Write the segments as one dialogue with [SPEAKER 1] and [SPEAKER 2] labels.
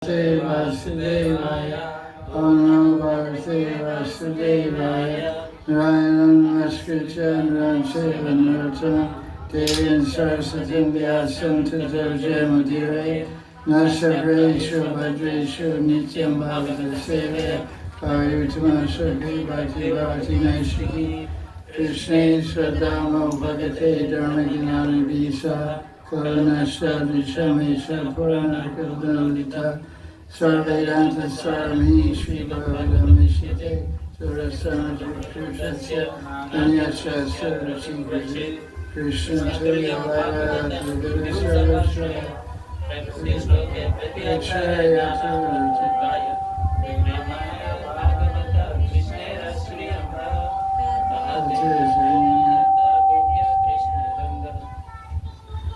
[SPEAKER 1] Vasudevaya, Om Namo Bhagavate Vasudevaya, Narayanam Namaskritya Naram Chaiva Narottam Devim Saraswatim Vyasam Tato Jayamudire Nasabreshu Bhadreshu Nityam Bhavata Sevaya Bhagavutama Shakti Bhakti Bhakti Naishiki Krishna Swadama Bhagate Dharma Gnana Visa Karanashta Vishamesha Purana Kadalita Sarvedanta Sarami Shri Bhagavatam Mishite Surasana Krishna Anyasha Surachi Gaji Krishna Tuya Vaya Tuguru Sarvasya Krishaya Turati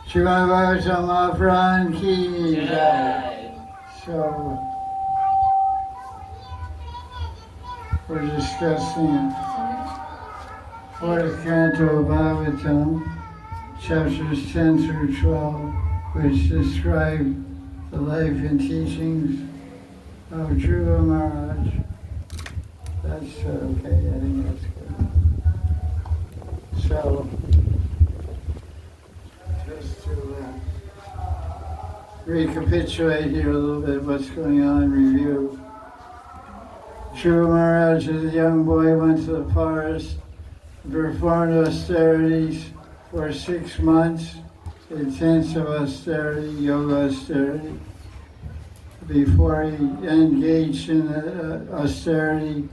[SPEAKER 1] Srimad Bhagavatam Maharaj ki jai. So, we're discussing fourth Canto of Bhagavatam, chapters 10 through 12, which describe the life and teachings of Dhruva Maharaj. That's okay, I think that's good. So, just to recapitulate here a little bit what's going on in review. Dhruva Maharaj, as a young boy, went to the forest and performed austerities for 6 months, intensive austerity, yoga austerity. Before he engaged in austerity,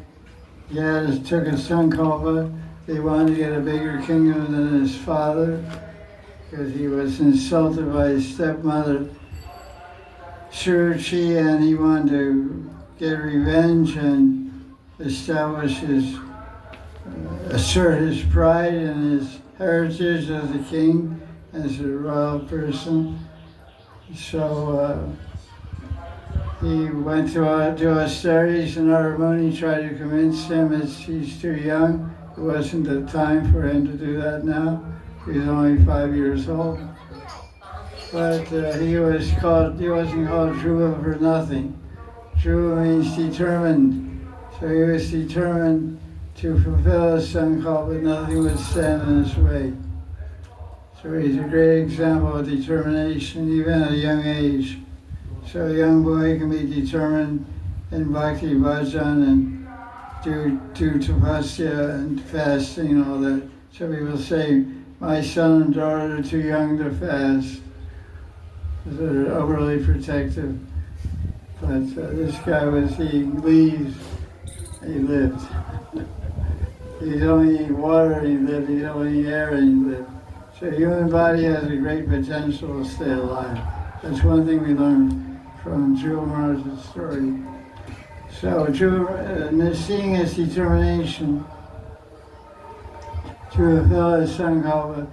[SPEAKER 1] he took a sankalpa. He wanted to get a bigger kingdom than his father because he was insulted by his stepmother, Suruchi, and he wanted to get revenge and establish his, assert his pride and his heritage as a king, as a royal person. So he went to do austerities, and Narada tried to convince him that he's too young. It wasn't the time for him to do that now. He was only 5 years old. But he wasn't called Dhruva for nothing. Dhruva means determined. So he was determined to fulfill his sankalpa, but nothing would stand in his way. So he's a great example of determination, even at a young age. So a young boy can be determined in bhakti bhajan and do tapasya and fasting and all that. So people say, my son and daughter are too young to fast. They're overly protective. But this guy was eating leaves, he lived. He don't eat water, he lived. He don't eat air, he lived. So the human body has a great potential to stay alive. That's one thing we learned from Dhruva Maharaj's story. So Dhruva, seeing his determination to fulfill his sankalpa,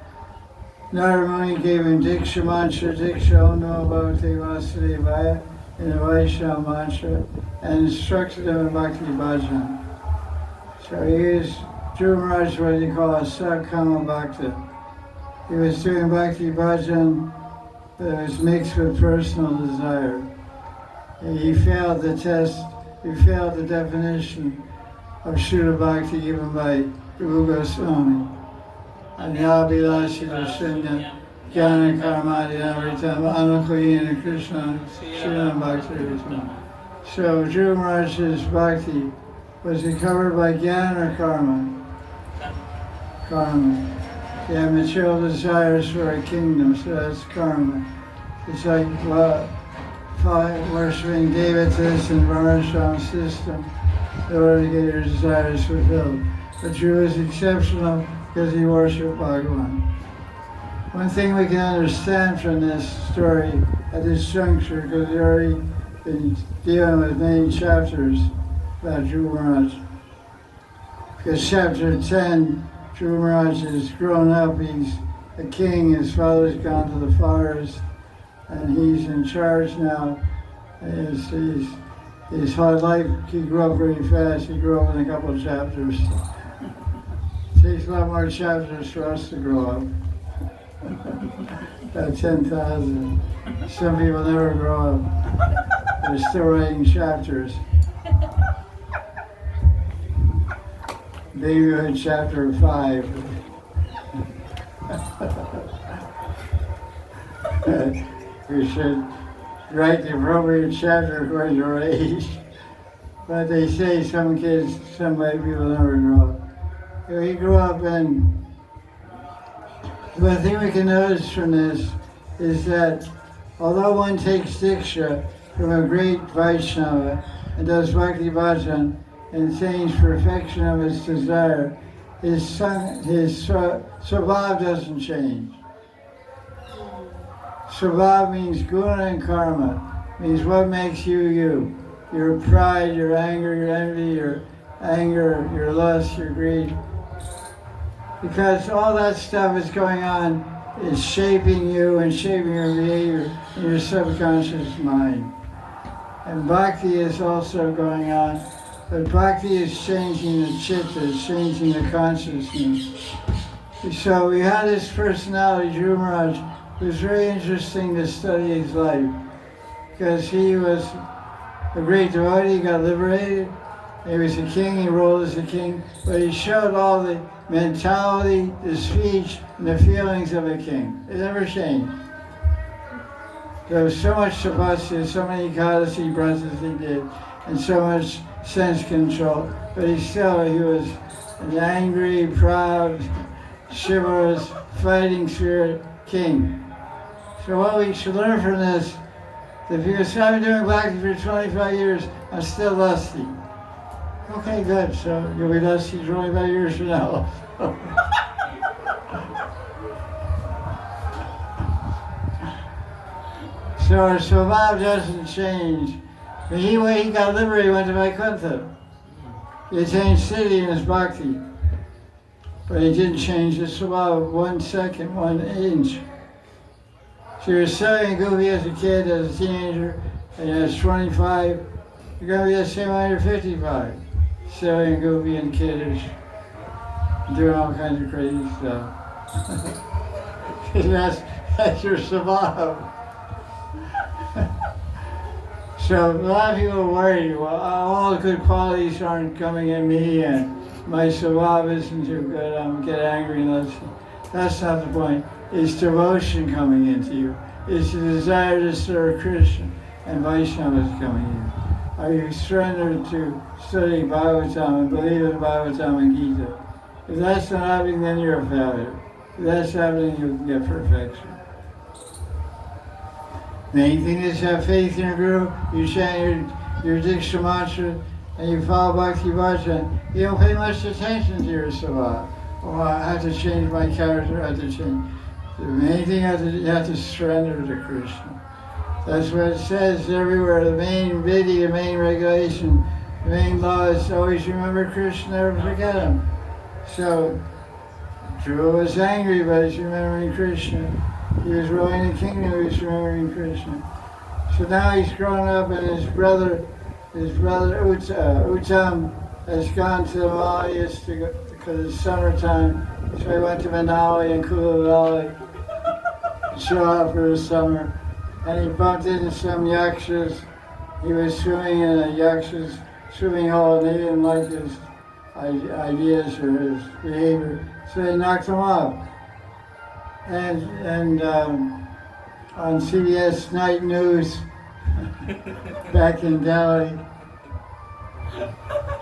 [SPEAKER 1] Narada gave him Diksha mantra, Diksha Om Namo Bhagavate Vasudevaya, in the Vaishnava mantra, and instructed him in Bhakti Bhajan. So Dhruva Maharaj what they call a Sakama Bhakta. He was doing Bhakti Bhajan that was mixed with personal desire. He failed the test, he failed the definition of Shuddha Bhakti given by Rupa Goswami. Anyabhilashi Dashanya Jnana Karmadi Amritam Anukuyena Krishna Srinam Bhakti. So Dhruva Maharaj's Bhakti, was it covered by Jnana or Karma? Karma. He had material desires for a kingdom, so that's karma. It's like worshipping devatas and varnashram system in order to get your desires fulfilled. But Dhruva is exceptional because he worshipped Bhagavan. One thing we can understand from this story at this juncture, because we've already been dealing with many chapters about Dhruva Maharaj. Because chapter 10, Dhruva Maharaj has grown up, he's a king, his father's gone to the forest, and he's in charge now. His whole life, he grew up very fast, he grew up in a couple of chapters. It takes a lot more chapters for us to grow up. About 10,000. Some people never grow up. They're still writing chapters. Babyhood chapter 5. We should write the appropriate chapter according to our age. But they say some kids, some white people never grow up. He grew up in. The thing we can notice from this is that although one takes Diksha from a great Vaishnava and does Bhakti Bhajan and attains perfection of his desire, his Swabhav doesn't change. Swabhav means guna and karma, means what makes you you. Your pride, your anger, your envy, your anger, your lust, your greed. Because all that stuff is going on is shaping you and shaping your behavior in your subconscious mind. And bhakti is also going on, but bhakti is changing the chitta, it's changing the consciousness. So we had this personality, Dhruva Maharaj. It was very interesting to study his life because he was a great devotee, he got liberated. He was a king, he ruled as a king, but he showed all the mentality, the speech, and the feelings of a king. It never changed. There was so much tapasya, so many Ekadasi brothers he did, and so much sense control, but he was an angry, proud, chivalrous, fighting spirit king. So what we should learn from this, if you say, I've been doing bhakti for 25 years, I'm still lusty. Okay, good. So you'll be lusty 25 years from now. So our Swabhav doesn't change. When he got liberated, he went to Vaikuntha. He attained siddhi in his bhakti. But he didn't change his Swabhav 1 second, 1 inch. So you're selling goofy as a kid, as a teenager, and as 25, you're going to be the same when you're 55. Selling goofy and kiddish, doing all kinds of crazy stuff. that's your Swabhav. So a lot of people worry, well, all the good qualities aren't coming in me and my Swabhav isn't too good, I'm get angry and that's not the point. It's devotion coming into you. It's the desire to serve Krishna and Vaishnavas coming in. Are you surrendered to study Bhagavatam and believe in Bhagavatam and Gita? If that's not happening, then you're a failure. If that's happening, you can get perfection. Main thing is have faith in your Guru, you chant your Diksha mantra, and you follow Bhakti Bhajan. You don't pay much attention to your Swabhav. Oh, I have to change my character, I have to change. The main thing you have to surrender to Krishna. That's what it says everywhere. The main vidhi, the main regulation, the main law is always remember Krishna, never forget him. So, Dhruva was angry, but he's remembering Krishna. He was ruling the kingdom, he was remembering Krishna. So now he's grown up and his brother Uttam has gone to the Himalayas because it's summertime. So he went to Manali and Kula Valley to show out for the summer. And he bumped into some yakshas. He was swimming in a yaksha's swimming hole and they didn't like his ideas or his behavior. So they knocked him off. And on CBS Night News back in Delhi,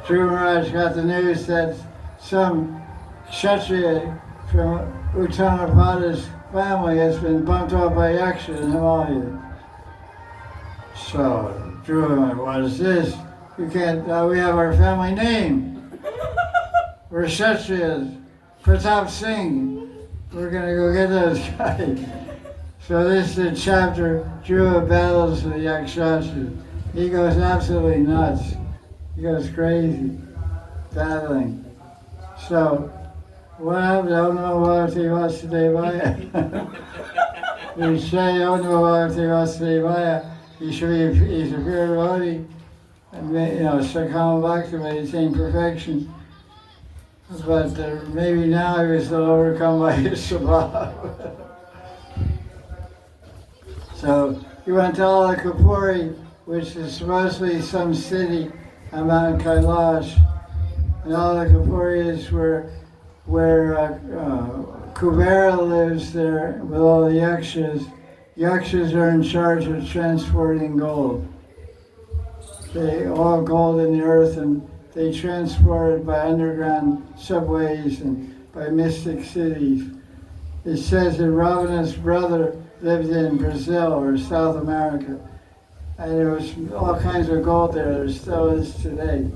[SPEAKER 1] Dhruva Maharaj got the news that some Kshatriya from Uttanapada's family has been bumped off by Yaksha in Himalaya. So Dhruva went, what is this? You can't, we have our family name. We're Kshatriyas. Pratap Singh. We're going to go get those guys. So this is a chapter, Dhruva battles with Yakshasas. He goes absolutely nuts. He goes crazy, battling. So, what happened? Om Namo Bhagavate Vasudevaya. We say Om Namo Bhagavate Vasudevaya. He's a pure devotee. And Sakama Bhakti maintain perfection. But maybe now he was still overcome by his Swabhav. So he went to all the Kapuri which is supposedly some city on Mount Kailash, and all the Kapuris where Kubera lives there with all the yakshas. Yakshas are in charge of transporting gold. They all gold in the earth, and they transport it by underground subways and by mystic cities. It says that Ravana's brother lived in Brazil or South America, and there was all kinds of gold there. There still is today.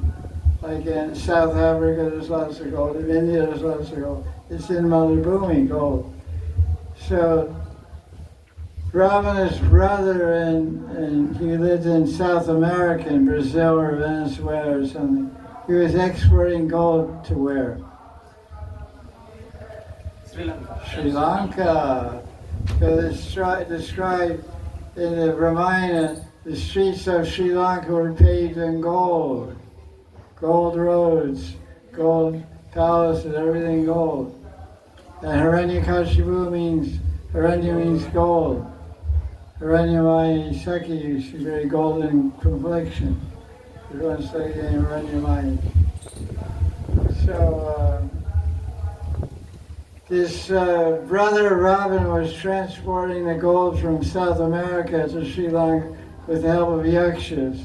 [SPEAKER 1] Like in South Africa, there's lots of gold. In India, there's lots of gold. It's in Malabhumi, gold. So Ravana's brother, and he lived in South America, in Brazil or Venezuela or something. He was exporting gold to where?
[SPEAKER 2] Sri Lanka.
[SPEAKER 1] Sri Lanka. Because it's described in the Ramayana, the streets of Sri Lanka were paved in gold. Gold roads, gold palaces, everything gold. And Hiranyakashipu means gold. Hiranyamaya Saki, she's very golden complexion. Everyone's studying Hiranyamaya. So this brother Robin was transporting the gold from South America to Sri Lanka with the help of yakshas.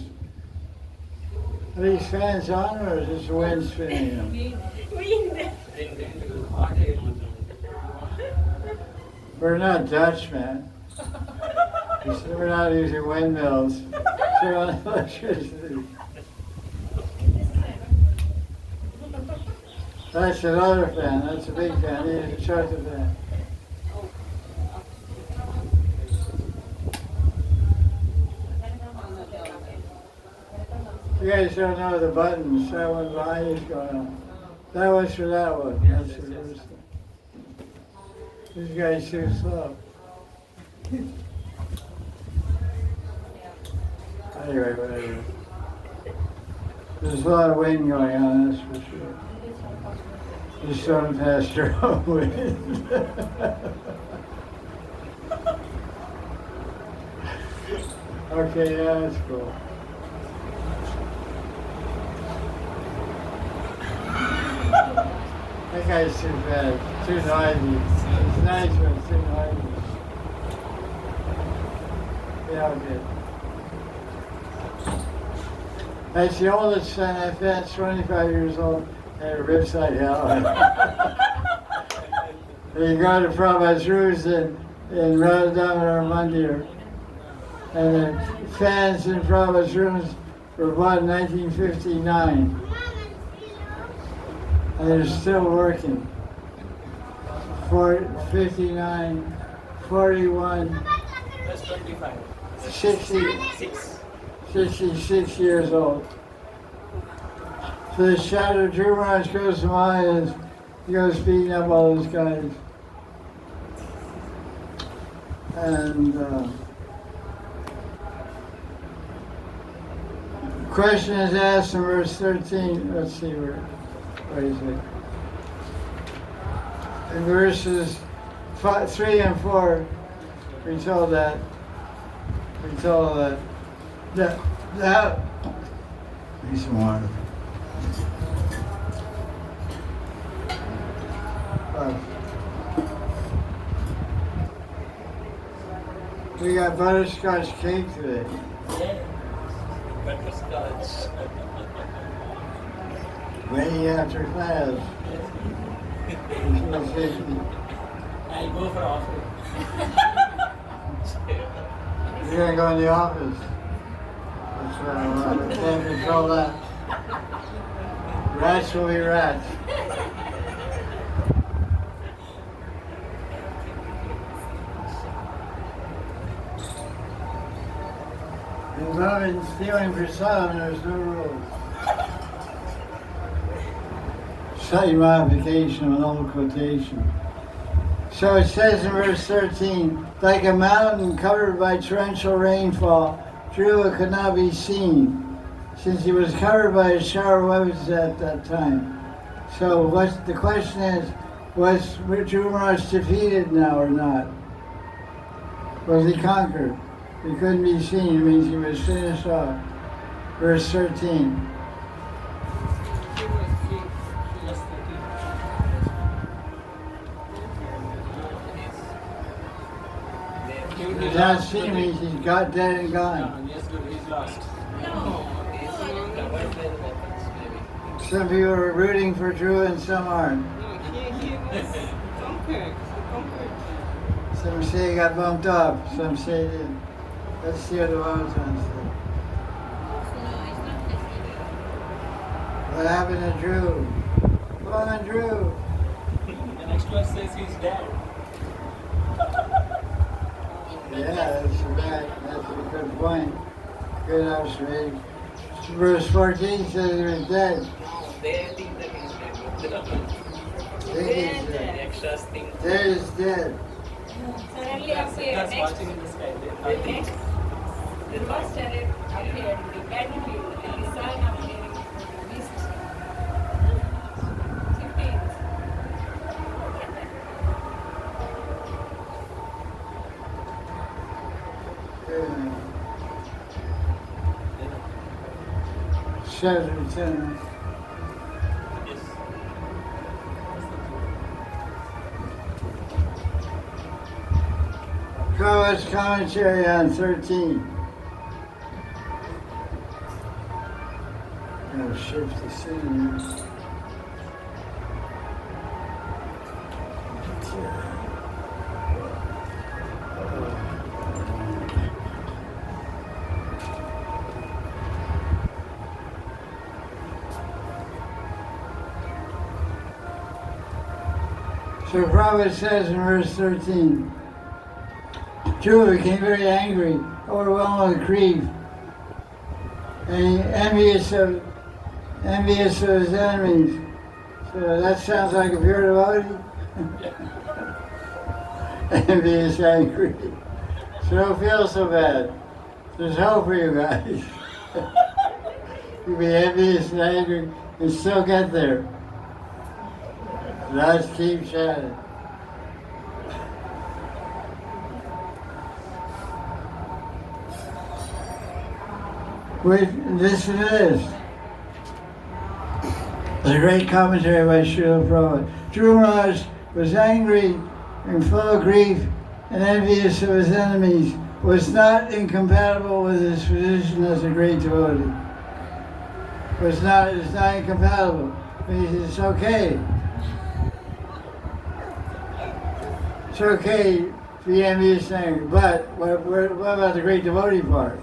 [SPEAKER 1] Are these fans on, or is this the wind spinning them? We're not Dutch, man. We're not using windmills. We're on electricity. That's another fan. That's a big fan. He's a charter fan. You guys don't know the buttons. That one behind you's going on. That one's for that one. That's the first one. This guy's too slow. Anyway, whatever. There's a lot of wind going on, that's for sure. Just don't pass your own wind. Okay, yeah, that's cool. That guy's too bad, too noisy. It's nice, but it's too noisy. Yeah, okay. That's the oldest son I've had, 25 years old, had a ripside hell. You go to Prabhupada's rooms in Radha Mandir, and the fans in Prabhupada's rooms were bought in 1959. And they're still working. 59, 41,
[SPEAKER 2] That's 25.
[SPEAKER 1] 66 years old. So the shadow Dhruv Maharaj goes to Maharaj, he goes beating up all those guys. And question is asked in verse 13. Let's see where is it? In verses 3 and 4, we told that. Need some water. We got butterscotch cake today.
[SPEAKER 2] Butterscotch.
[SPEAKER 1] Way after class.
[SPEAKER 2] I'll go for office.
[SPEAKER 1] You're gonna go in the office. That's right. I can't control that. Rats will be rats. In love and stealing for some, there's no rules. Slight modification of an old quotation. So it says in verse 13, like a mountain covered by torrential rainfall, Dhruva could not be seen, since he was covered by a shower of weapons at that time. So the question is, was Dhruva Maharaj defeated now or not? Was he conquered? He couldn't be seen. It means he was finished off. Verse 13.
[SPEAKER 2] Plus 13.
[SPEAKER 1] He's not seen means he's got dead and gone.
[SPEAKER 2] Yes, good. He's lost.
[SPEAKER 1] Some people are rooting for Drew and some aren't.
[SPEAKER 3] He was conquered.
[SPEAKER 1] Some say he got bumped off, some say he didn't. Let's see what the Bible says. What happened to Drew? Come on, Drew.
[SPEAKER 2] The next verse says he's dead.
[SPEAKER 1] Yeah, that's right. That's a good point. Good observation. Verse 14 says he was dead.
[SPEAKER 4] They think that he's dead.
[SPEAKER 1] Think he's dead.
[SPEAKER 4] Extras think.
[SPEAKER 1] Dead is dead.
[SPEAKER 3] Suddenly
[SPEAKER 2] That's
[SPEAKER 3] appeared.
[SPEAKER 2] watching in the sky. They think.
[SPEAKER 3] The first chariot appeared, the battlefield, and the sun appearing from the east. 15th.
[SPEAKER 1] Seven, 10.
[SPEAKER 4] Yes.
[SPEAKER 1] Prabhupada's commentary on 13. Gotta shift the scene here. So Prabhupada says in verse 13, Drew became very angry, overwhelmed with grief, and envious of his enemies. So that sounds like a pure devotee. Envious, angry. So don't feel so bad. There's hope for you guys. You be envious and angry and still get there. Let's keep chatting. This it is. The great commentary by Srila Prabhupada. Dhruva Maharaj was angry and full of grief and envious of his enemies, was not incompatible with his position as a great devotee. It's not incompatible. It's okay. It's okay to be envious and angry, but what about the great devotee part?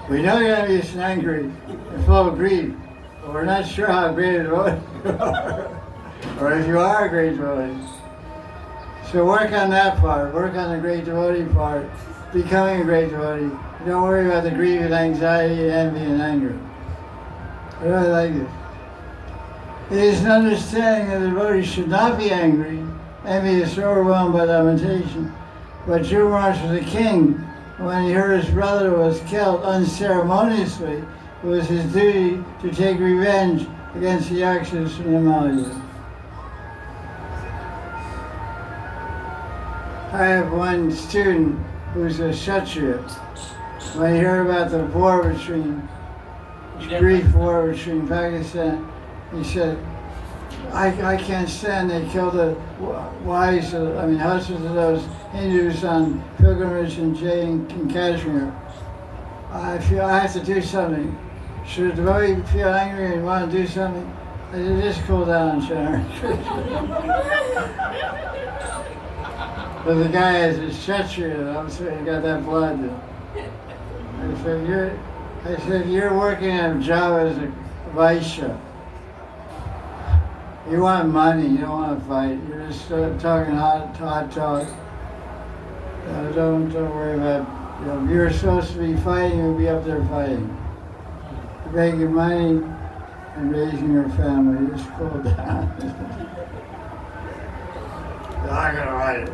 [SPEAKER 1] We know you're envious and angry and full of grief, but we're not sure how great a devotee you are, or if you are a great devotee. So work on that part, work on the great devotee part, becoming a great devotee. Don't worry about the grief and anxiety, envy and anger. I really like this. It is an understanding that the devotee should not be angry, envious, or overwhelmed by lamentation. But Dhruva Maharaj was a king. When he heard his brother was killed unceremoniously, it was his duty to take revenge against the Yakshas from the Himalayas. I have one student who's a Kshatriya. When he heard about the war between, brief war between Pakistan, he said, I can't stand they killed the husbands of those Hindus on pilgrimage in Kashmir. I feel I have to do something. Should a devotee feel angry and want to do something? I said, just cool down, Sharon. But the guy is a Kshatriya, I'm sorry, he got that blood. I said, you're working at a job as a Vaishya. You want money, you don't want to fight. You're just talking hot talk. Don't worry about, if you're supposed to be fighting, you'll be up there fighting. You're making money and raising your family. Just cool down. I'm not going to fight it.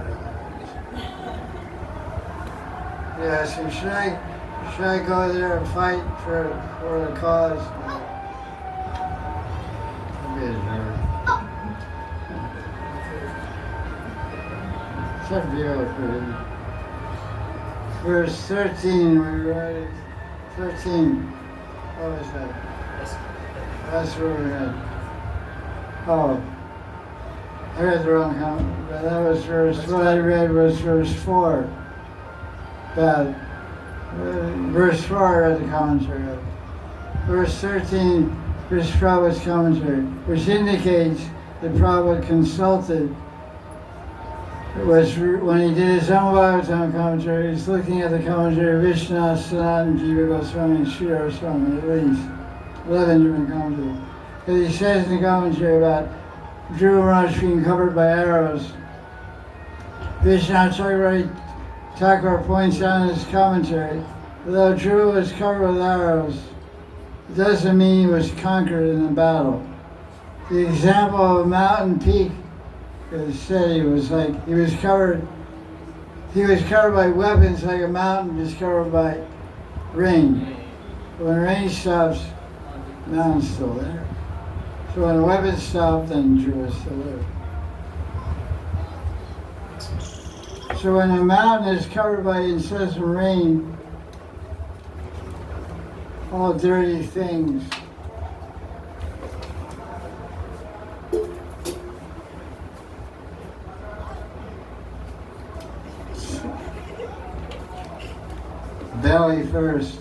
[SPEAKER 1] Yeah, so should I go there and fight for the cause? Some beautiful. verse 13, we read 13. What was that?
[SPEAKER 4] Yes.
[SPEAKER 1] That's where we're at. Oh, I read the wrong comment. But that was what I read was verse 4. Bad. Verse 4 I read the commentary of. Verse 13, Chris Prabhupada's commentary, which indicates that Prabhupada consulted. It was when he did his own Bhagavatam commentary, he was looking at the commentary of Vishnu, Sanatan, Jiva Goswami, and Sri Goswami, at least 11 different commentaries. Because he says in the commentary about Dhruva Maharaj being covered by arrows. Vishnu Thakur points out in his commentary, although Dhruva was covered with arrows, it doesn't mean he was conquered in a battle. The example of a mountain peak is said he was covered by weapons like a mountain is covered by rain. When rain stops, the mountain's still there. So when the weapons stop, then Dhruva is still there. So when a mountain is covered by incessant rain, all dirty things, belly first,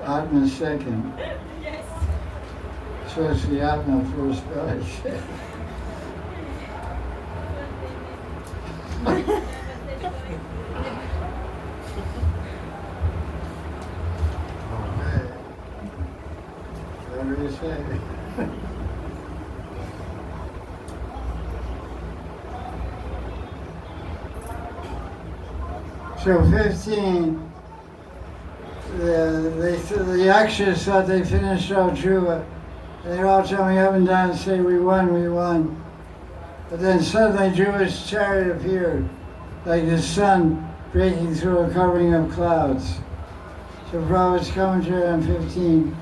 [SPEAKER 1] Atma second.
[SPEAKER 3] Yes.
[SPEAKER 1] So it's the Atma first, belly second. Okay. Whatever you say. So 15. The Yakshas thought they finished all Dhruva. They're all jumping up and down and say, we won, we won. But then suddenly Dhruva's chariot appeared, like the sun breaking through a covering of clouds. So Prabhupada's commentary on 15.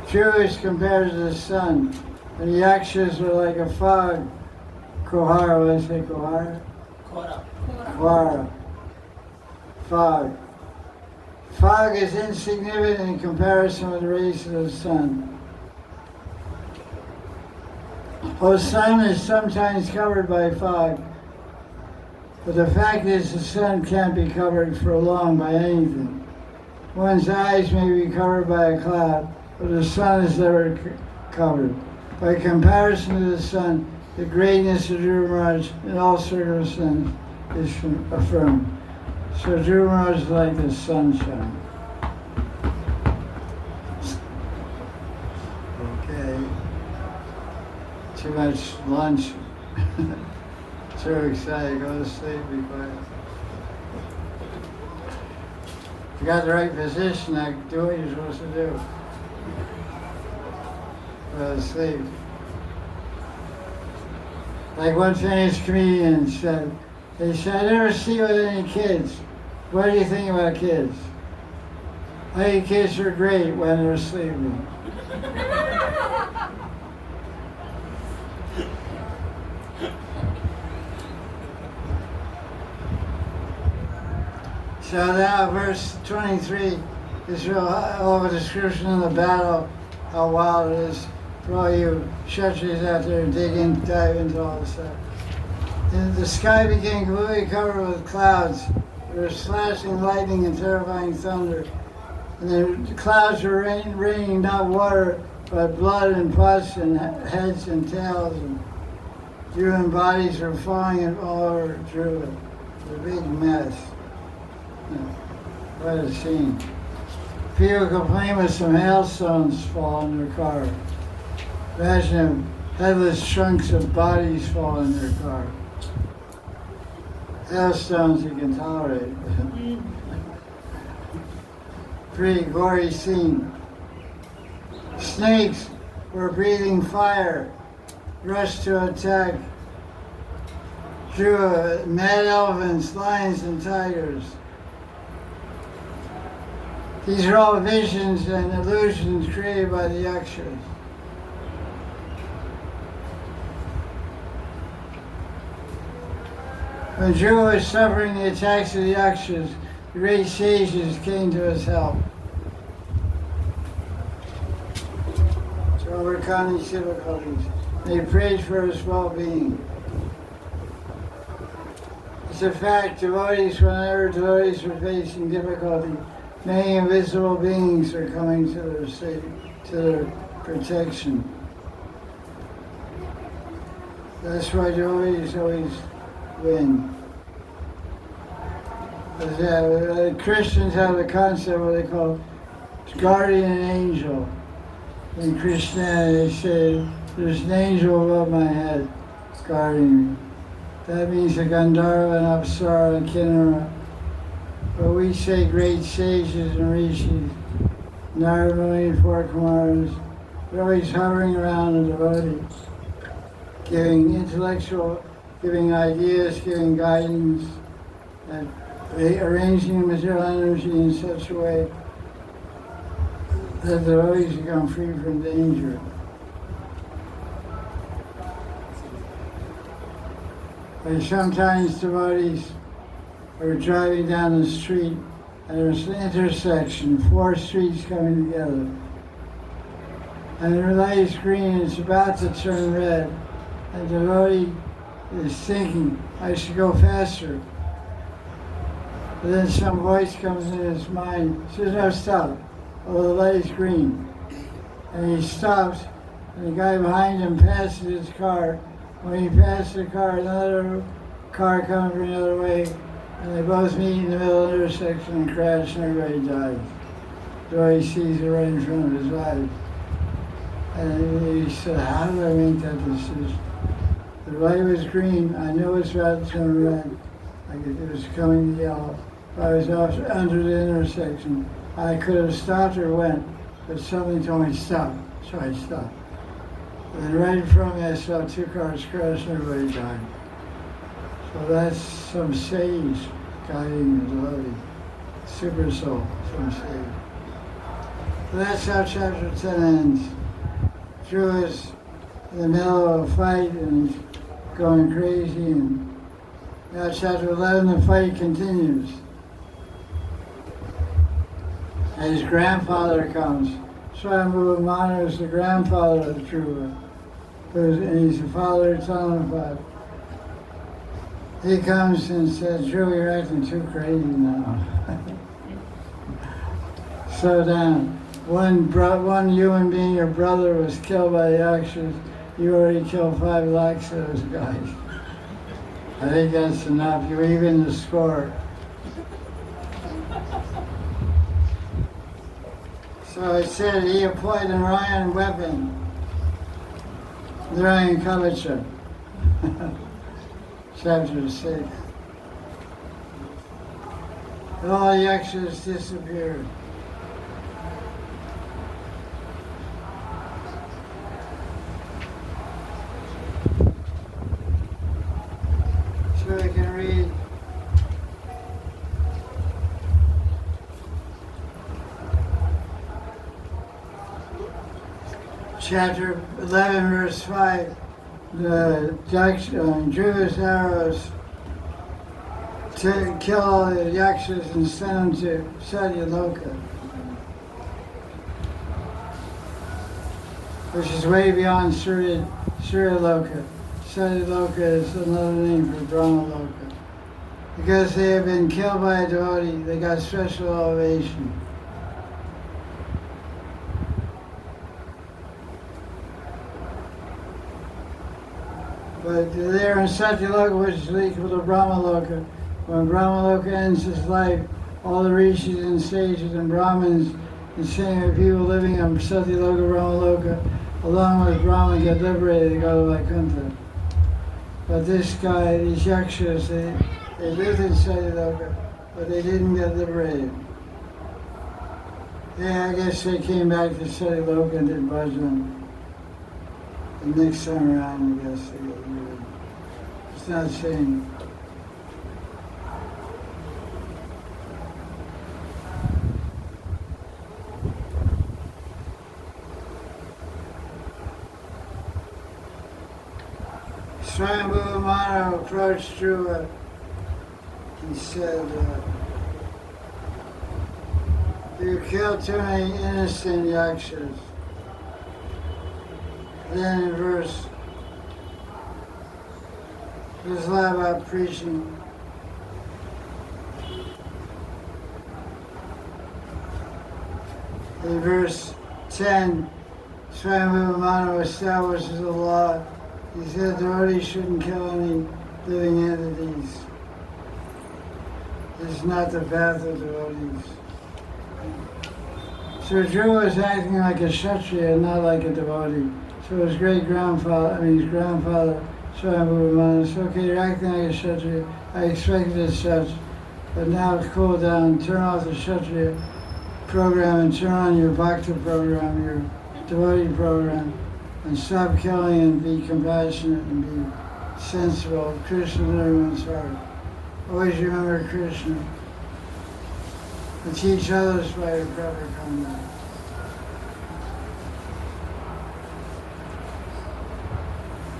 [SPEAKER 1] Dhruva is compared to the sun, and the Yakshas were like a fog. Kohara, what did I say, Kohara?
[SPEAKER 2] Kora.
[SPEAKER 1] Vara. Fog. Fog is insignificant in comparison with the rays of the sun. The sun is sometimes covered by fog, but the fact is the sun can't be covered for long by anything. One's eyes may be covered by a cloud, but the sun is never covered. By comparison to the sun, the greatness of Dhruva Maharaj in all circumstances is affirmed. So Dhruva Maharaj is like the sunshine. Okay. Too much lunch. Too excited. Go to sleep. Be quiet. If you got the right position, now do what you're supposed to do. Go to sleep. Like one famous comedian said, they said, I never see with any kids. What do you think about kids? I think kids are great when they're sleeping. So now verse 23 is all a description of the battle, how wild it is for all you Kshatris out there dive into all this stuff. And the sky became completely covered with clouds. There was slashing lightning and terrifying thunder. And the clouds were raining not water, but blood and pus and heads and tails. And human bodies were falling all over Dhruva. It was a big mess. What a scene. People complain with some hailstones fall in their car. Imagine headless chunks of bodies fall in their car. Hailstones you can tolerate. Pretty gory scene. Snakes were breathing fire, rushed to attack Dhruva, mad elephants, lions, and tigers. These are all visions and illusions created by the Yakshas. When Dhruva was suffering the attacks of the Yakshas, the great sages came to his help to overcome these difficulties. They prayed for his well-being. It's a fact, whenever devotees are facing difficulty, many invisible beings are coming to their protection. That's why devotees always win. Christians have a concept what they call guardian angel. In Christianity, they say there's an angel above my head guarding me. That means a Gandharva, an Apsara, and Kinnara. But we say great sages and rishis, Narada Muni, four Kumaras, they're always hovering around the devotee, giving ideas, giving guidance, and arranging material energy in such a way that the devotees become free from danger. Like sometimes devotees are driving down the street and there's an intersection, four streets coming together. And the light is green, it's about to turn red. And the devotee is thinking, I should go faster. But then some voice comes in his mind, says, no, stop. Oh, the light is green. And he stops, and the guy behind him passes his car. When he passes the car, another car comes from another way, and they both meet in the middle of the intersection and crash, and everybody dies. So he sees it right in front of his eyes. And he said, how did I make that decision? The light was green, I knew it was about to turn red. It was coming to yellow. If I was under the intersection, I could have stopped or went, but something told me stop, so I stopped. And then right in front of me, I saw two cars crash and everybody died. So that's some sage guiding the devotee. Super soul, some sage. So that's how chapter 10 ends. Dhruva is in the middle of a fight and he's going crazy. And now chapter 11, the fight continues. And his grandfather comes. Srimad Bhagavatam is the grandfather of Dhruva. And he's the father of Tanapad. He comes and says, Dhruva, you're acting too crazy now. Slow down. One human being, your brother, was killed by the Yakshas. You already killed 5 lakhs of those guys. I think that's enough. You even the score. So it said he employed an iron weapon, the iron kavacha. Chapter 6. All the Yakshas disappeared. So we can read chapter 11, verse 5. The Dhruva's arrows to kill all the Yakshas and send them to Satyaloka, which is way beyond Suryaloka. Satyaloka is another name for Brahmaloka. Because they have been killed by a devotee, they got special elevation. But they're in Satyaloka, which is equal to Brahmaloka. When Brahmaloka ends his life, all the rishis and sages and Brahmins and same people living on Satyaloka, Brahmaloka, along with Brahma, get liberated to go to Vaikuntha. But this guy, these Yakshas, they lived in Satyaloka, but they didn't get liberated. Yeah, I guess they came back to Satyaloka and did bhajan. The next time around, I guess they get liberated. It's not saying. Swayambhu Mara approached Dhruva He said, you killed too many innocent yakshas. Then in verse, there's a lot about preaching. In verse 10, Swami Maharaj establishes a law. He said devotees shouldn't kill any living entities. This is not the path of devotees. So Dhruva was acting like a Kshatriya, not like a devotee. So his grandfather, Swami Maharaj said, okay, you're acting like a Kshatriya. I expected as such, but now cool down, turn off the Kshatriya program and turn on your Bhakti program, your devotee program, and stop killing and be compassionate and be sensible. Krishna in everyone's heart. Always remember Krishna and teach others by your proper conduct.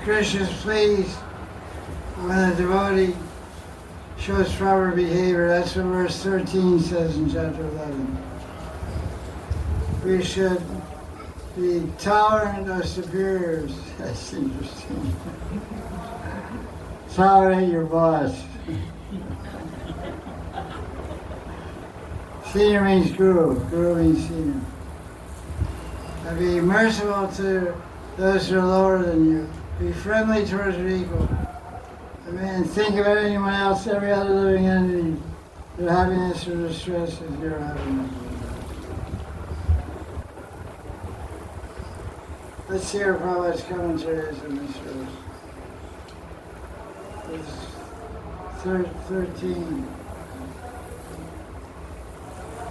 [SPEAKER 1] Krishna is pleased when a devotee shows proper behavior. That's what verse 13 says in chapter 11. We should be tolerant of superiors. That's interesting. Tolerate your boss. Senior means guru. Guru means senior. And be merciful to those who are lower than you. Be friendly towards your equal. I mean, think about anyone else, every other living entity. Their happiness or distress is your happiness. Let's hear Prabhupada's commentaries on this verse. It's 13,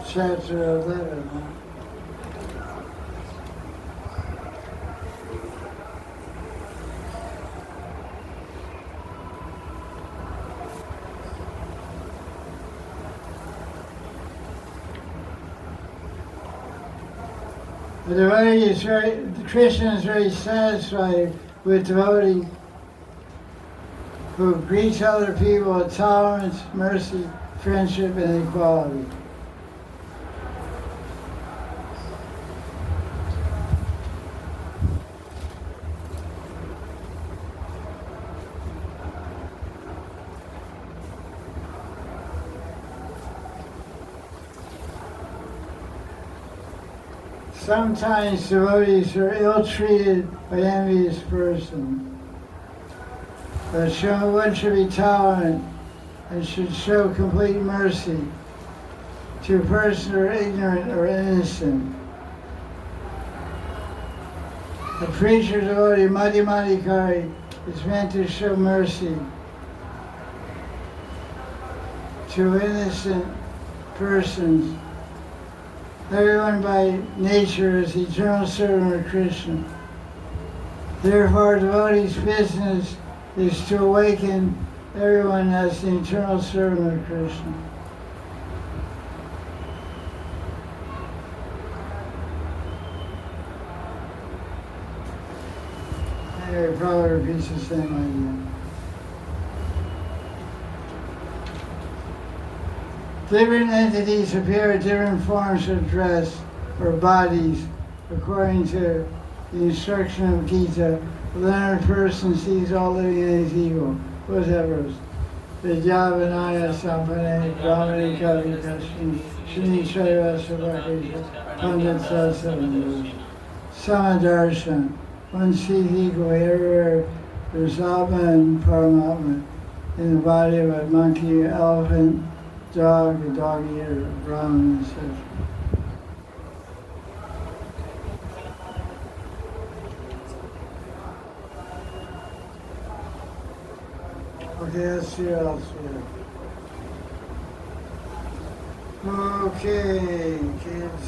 [SPEAKER 1] chapter 11. The devotee is Krishna is very satisfied with devotee who greets other people with tolerance, mercy, friendship, and equality. Sometimes devotees are ill-treated by envious persons. But one should be tolerant and should show complete mercy to a person who are ignorant or innocent. A preacher devotee, Madhyamadikari, is meant to show mercy to innocent persons. Everyone by nature is eternal servant of Krishna. Therefore, devotee's business is to awaken everyone as the eternal servant of Krishna. Anyway, probably repeats the same idea. Different entities appear in different forms of dress or bodies according to the instruction of Gita. The learned person sees all living entities equal. What was that verse? Vidyavanaya Sampane Brahmani Kavi Kashmi Shini Shaiva Sabhakisha Pandit Satsavanda Samadarshan. One sees equally everywhere. There's Atma and Paramatma in the body of a monkey, elephant, dog, a dog eater, a Brahmin, etc. Okay, let's see what else we have. Okay, kids.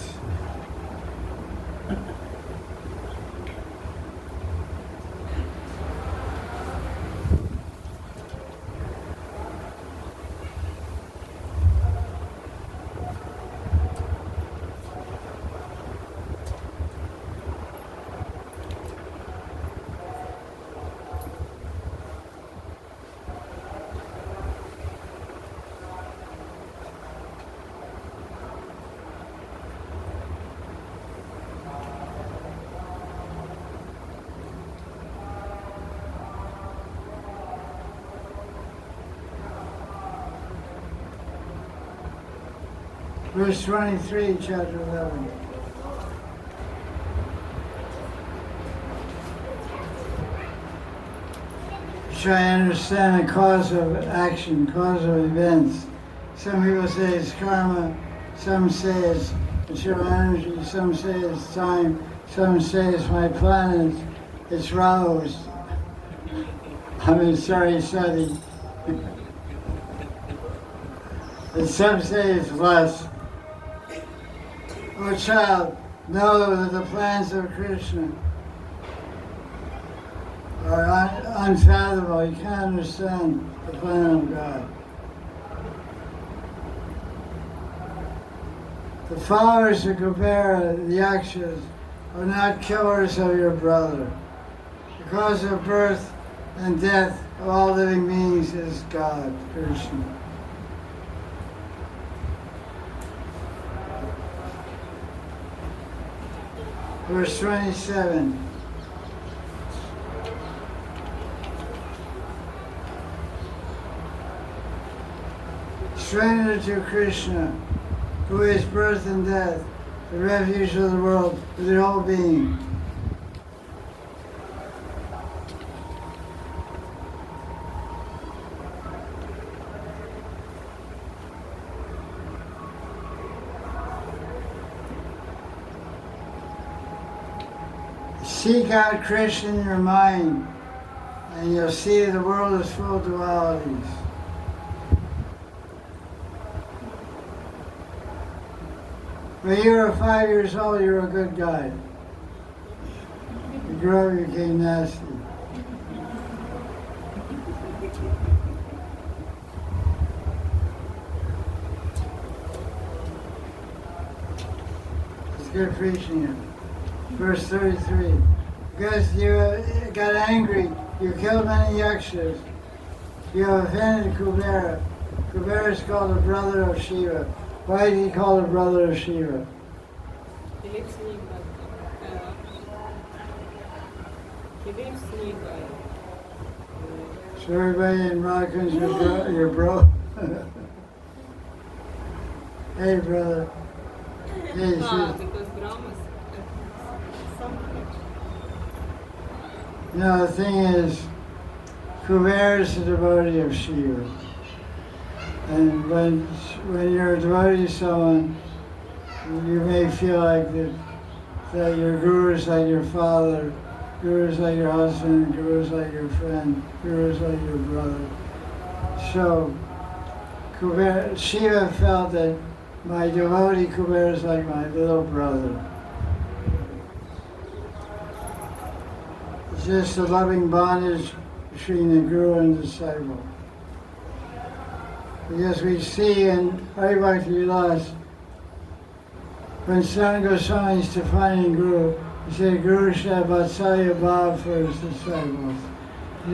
[SPEAKER 1] Verse 23, chapter 11. Try to understand the cause of action, cause of events. Some people say it's karma, some say it's material energy, some say it's time, some say it's my planets, it's Rahu's. Sorry, and some say it's lust. Oh child, know that the plans of Krishna are unfathomable. You can't understand the plan of God. The followers of Kubera, the Yakshas, are not killers of your brother. The cause of birth and death of all living beings is God, Krishna. Verse 27. Surrender to Krishna, who is birth and death, the refuge of the world, with your whole being. Seek out Krishna in your mind, and you'll see the world is full of dualities. When you were 5 years old, you were a good guy. You grew up, you became nasty. It's good preaching it. Verse 33. Because you got angry, you killed many yakshas. You have offended Kubera. Kubera is called the brother of Shiva. Why did he call the brother of Shiva?
[SPEAKER 5] He lives nearby.
[SPEAKER 1] So everybody in Rockland's your bro. Hey, brother. Hey,
[SPEAKER 5] Because Brahmas.
[SPEAKER 1] No, the thing is, Kubera is a devotee of Shiva. And when you're a devotee to someone, you may feel like that your guru is like your father, guru is like your husband, guru is like your friend, guru is like your brother. So Shiva felt that my devotee Kubera is like my little brother. It's just a loving bondage between the guru and the disciple. Because we see in Haribhakti Vilas, when Sanat Goswami is defining Guru, he said Guru should have Vatsalya Bhav for his disciples. He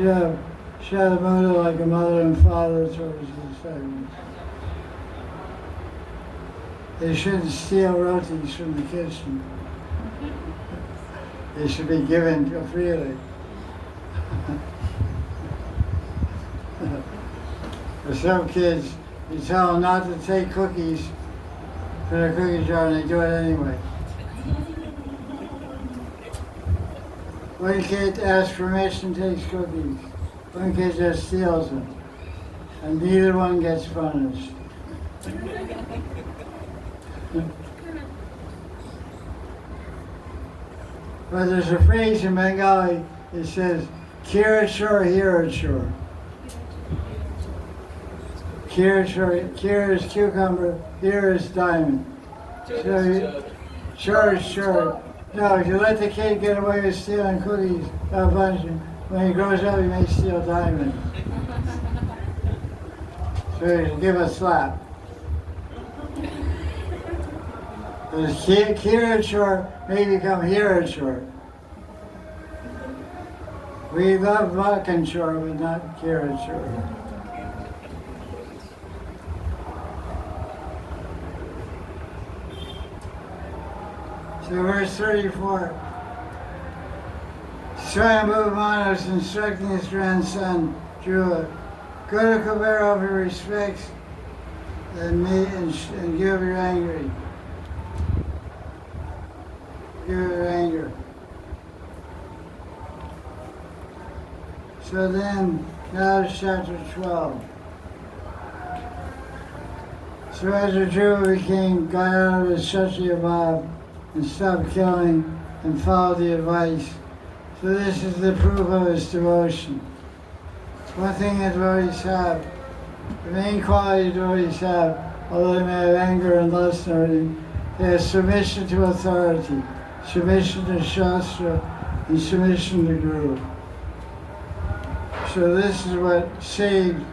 [SPEAKER 1] should have a mother like a mother and father towards his disciples. They shouldn't steal rotis from the kitchen. They should be given freely. For some kids, you tell them not to take cookies from the cookie jar and they do it anyway. One kid asks permission, takes cookies. One kid just steals them. And neither one gets punished. But there's a phrase in Bengali that says, Kirachor, Hirachor. Kira is cucumber, here is diamond. So, sure. No, if you let the kid get away with stealing cookies, when he grows up, he may steal diamonds. So you give a slap. Kirachor may become Hirachor. We love Vakanchor, but not Kirachor. So verse 34, Swayambhu Manu is instructing his grandson, Dhruva, go to Kubera for respects and give your angry. Give your anger. So then, now to chapter 12. So as Dhruva got out of his Kshatriya bhav and stopped killing and followed the advice. So this is the proof of his devotion. One thing that devotees have, the main quality devotees have, although they may have anger and lust and everything, they have submission to authority, submission to Shastra, and submission to Guru. So this is what saved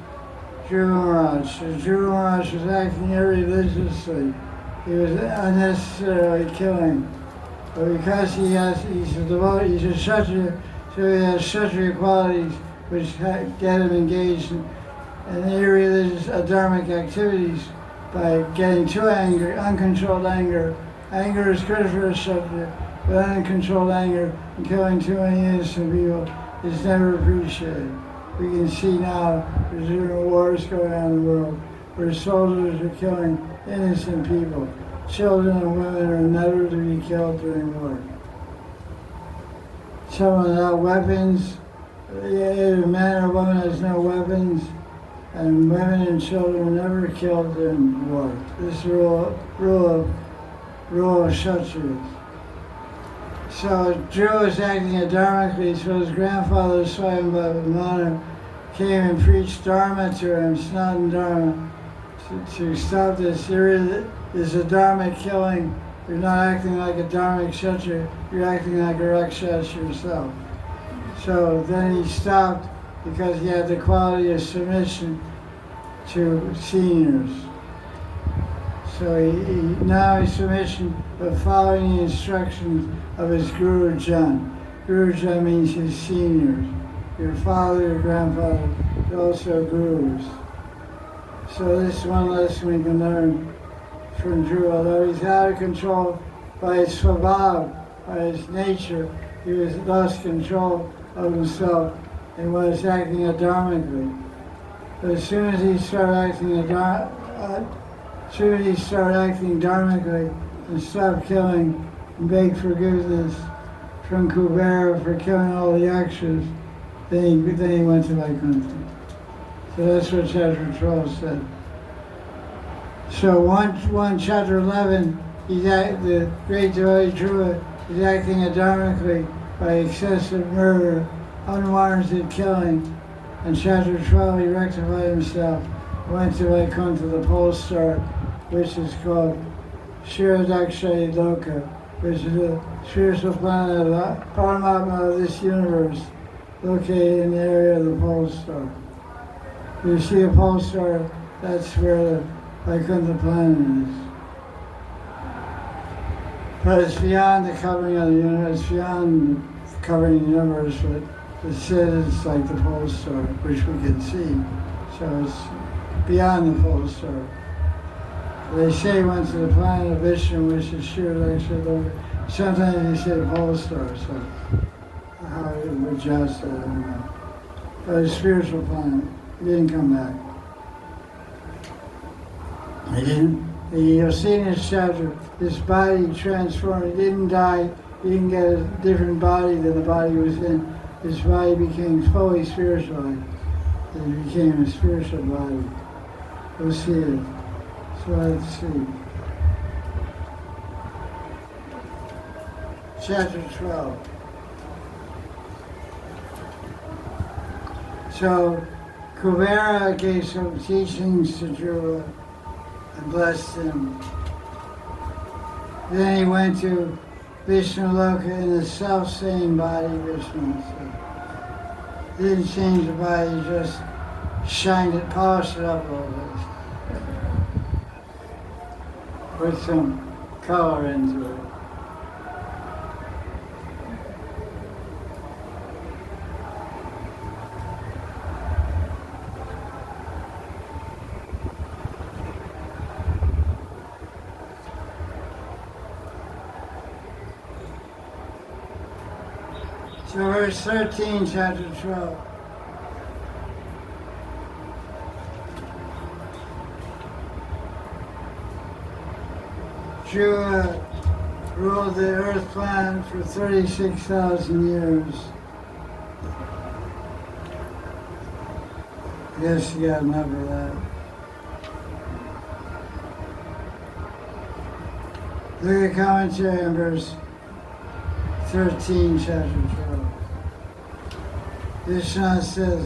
[SPEAKER 1] Dhruva Maharaj. So Dhruva Maharaj was acting irreligiously. He was unnecessarily killing. But because he's a devotee, he's a Kshatriya, so he has Kshatriya qualities which get him engaged in irreligious adharmic activities by getting too angry, uncontrolled anger. Anger is good for a Kshatriya, but uncontrolled anger and killing too many innocent people is never appreciated. We can see now there's wars going on in the world where soldiers are killing innocent people. Children and women are never to be killed during war. Someone without weapons, either a man or woman has no weapons, and women and children are never killed during war. This is rule of Kshatriyas. So Dhruva was acting adharmically, so his grandfather Swayambhava Madan came and preached Dharma to him, Sanatana Dharma, to stop this adharmic killing. You're not acting like a dharmic Kshatriya, you're acting like a Rakshas yourself. So then he stopped because he had the quality of submission to seniors. So now he's submission, but following the instructions of his Guru Jan. Guru Jan means his seniors. Your father, your grandfather, they're also gurus. So this is one lesson we can learn from Dhruva. Although he's out of control by his svabhav, by his nature, he was lost control of himself and was acting adharmically. But as soon as he started acting dharmically and stopped killing and begged forgiveness from Kubera for killing all the yakshas, then he went to Vaikuntha. So that's what chapter 12 said. So one chapter 11, the great devotee Dhruva is acting adharmically by excessive murder, unwarranted killing. And chapter 12, he rectified himself, went to Vaikuntha, the pole star, which is called Shiradakshaya Loka, which is the spiritual planet of the Paramatma of this universe, located in the area of the pole star. You see a pole star, that's where the Vaikuntha planet is. But it's beyond the covering of the universe, it's beyond covering the universe, but the Sid is like the pole star, which we can see. So it's beyond the pole star. They say he went to the planet of Vishnu, which is Shiradakshaya. Sometimes they say pole star, so how it would adjust, I don't know. But it's a spiritual planet. He didn't come back. He didn't. You'll see in this chapter, his body transformed. He didn't die. He didn't get a different body than the body he was in. His body became fully spiritualized. It became a spiritual body. We'll see it. So let's see. Chapter 12. So Kubera gave some teachings to Dhruva and blessed him. Then he went to Vishnu Loka in the self-same body, Vishnu. So he didn't change the body, he just shined it, polished it up a little bit. Put some color into it. So verse 13, chapter 12. Shiva ruled the earth planet for 36,000 years. I guess you got enough of that. Look at commentary on verse 13, chapter 12. Krishna says,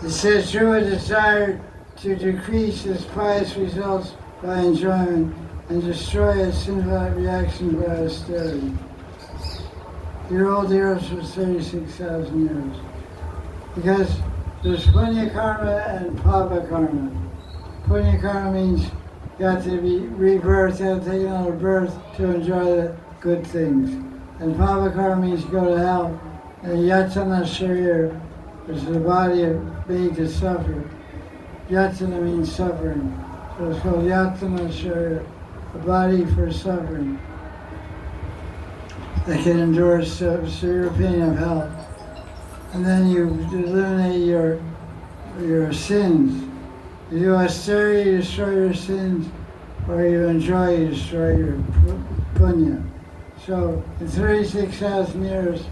[SPEAKER 1] it says, Shiva desired to decrease his pious results by enjoyment and destroy its sinful reactions by austerity. He ruled the earth for 36,000 years. Because there's punya karma and papa karma. Punya karma means you have to be rebirthed, you have to take another birth to enjoy the good things. And papa karma means you go to hell. And yatana sharir, which is the body made to suffer. Yatana means suffering. So it's called yatana sharir, the body for suffering. That can endure severe pain of hell. And then you eliminate your sins. You do austerity, you destroy your sins, or you enjoy, you destroy your punya. So in 36,000 years,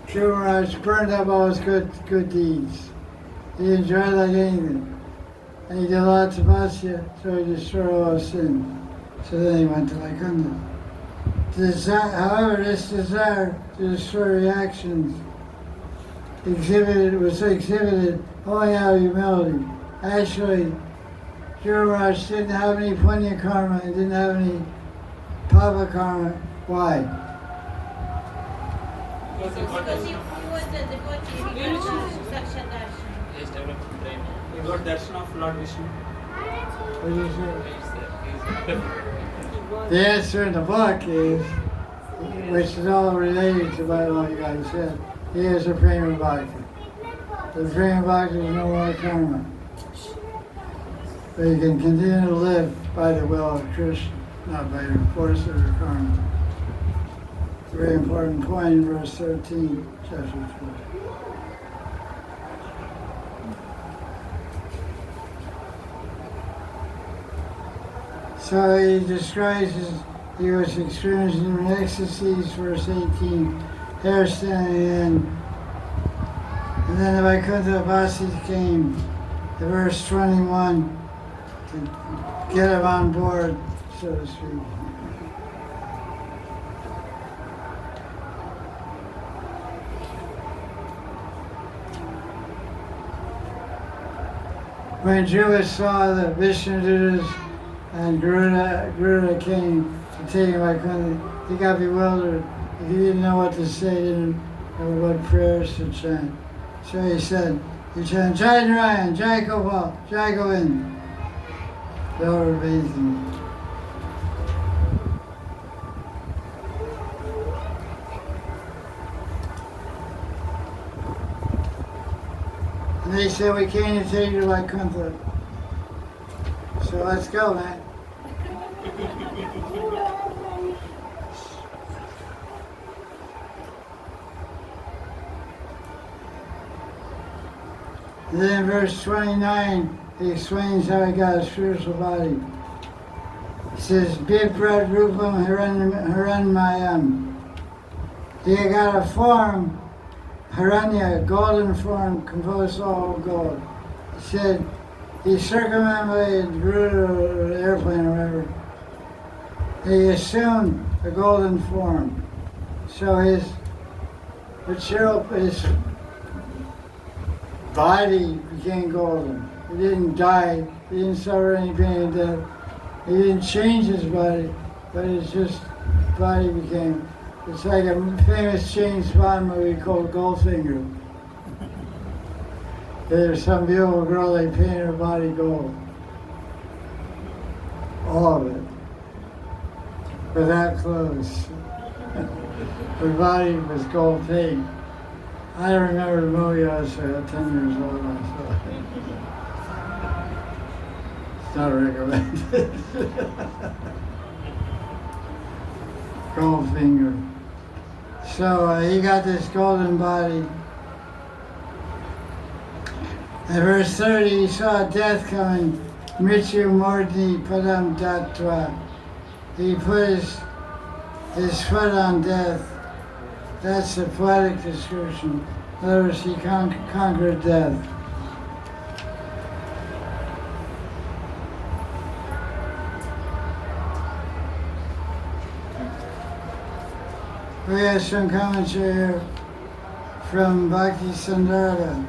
[SPEAKER 1] Shiva Maharaj burned up all his good deeds. He enjoyed like anything. And he did a lot of tapasya, so he destroyed all his sins. So then he went to Vaikuntha. However, this desire to destroy reactions was exhibited only out of humility. Actually, Shiva Maharaj didn't have any punya karma and didn't have any papa karma. Why?
[SPEAKER 2] Because he got
[SPEAKER 6] Because he was a devotee, he got Saksha Darshan.
[SPEAKER 4] He has developed prema.
[SPEAKER 2] he got darshan of Lord Vishnu.
[SPEAKER 1] What do you say?
[SPEAKER 4] He's
[SPEAKER 1] The answer in the book is, which is all related to what you guys said, he is a prema bhakti. The prema bhakti is no more karma. But you can continue to live by the will of Krishna, not by the force of your karma. It's a very important point in verse 13, chapter 12. So he describes he was experiencing ecstasies, verse 18, hair standing in. And then the Vaikuntha Vasis came, to verse 21, to get him on board, so to speak. When Dhruva saw the Vishnudutas and Garuda came to take him Vaikuntha, he got bewildered. He didn't know what to say, didn't know what prayers to chant. So he said, you chant Jai Narayan, Jai Gopal, Jai Govind. They all were amazing. And they said, we came to take you to Vaikuntha. So let's go, man. And then in verse 29, he explains how he got a spiritual body. He says, Bibrat Rupam Hiranmayam. He got a form, Hiranya, a golden form, composed of all gold. He said, he circumambulated the airplane or whatever. He assumed a golden form. So his body became golden. He didn't die. He didn't suffer any pain or death. He didn't change his body, but it's just body became. It's like a famous James Bond movie called Goldfinger. There's some beautiful girl, they painted her body gold. All of it. Without clothes. Her body was gold paint. I don't remember the movie, I was 10 years old when I saw it. It's not recommended. Goldfinger. So he got this golden body. In verse 30, he saw death coming. Mrityu Mordni Padam Dattva. He put his foot on death. That's the poetic description. In other words, he conquered death. We have some commentary here from Bhakti Sandara.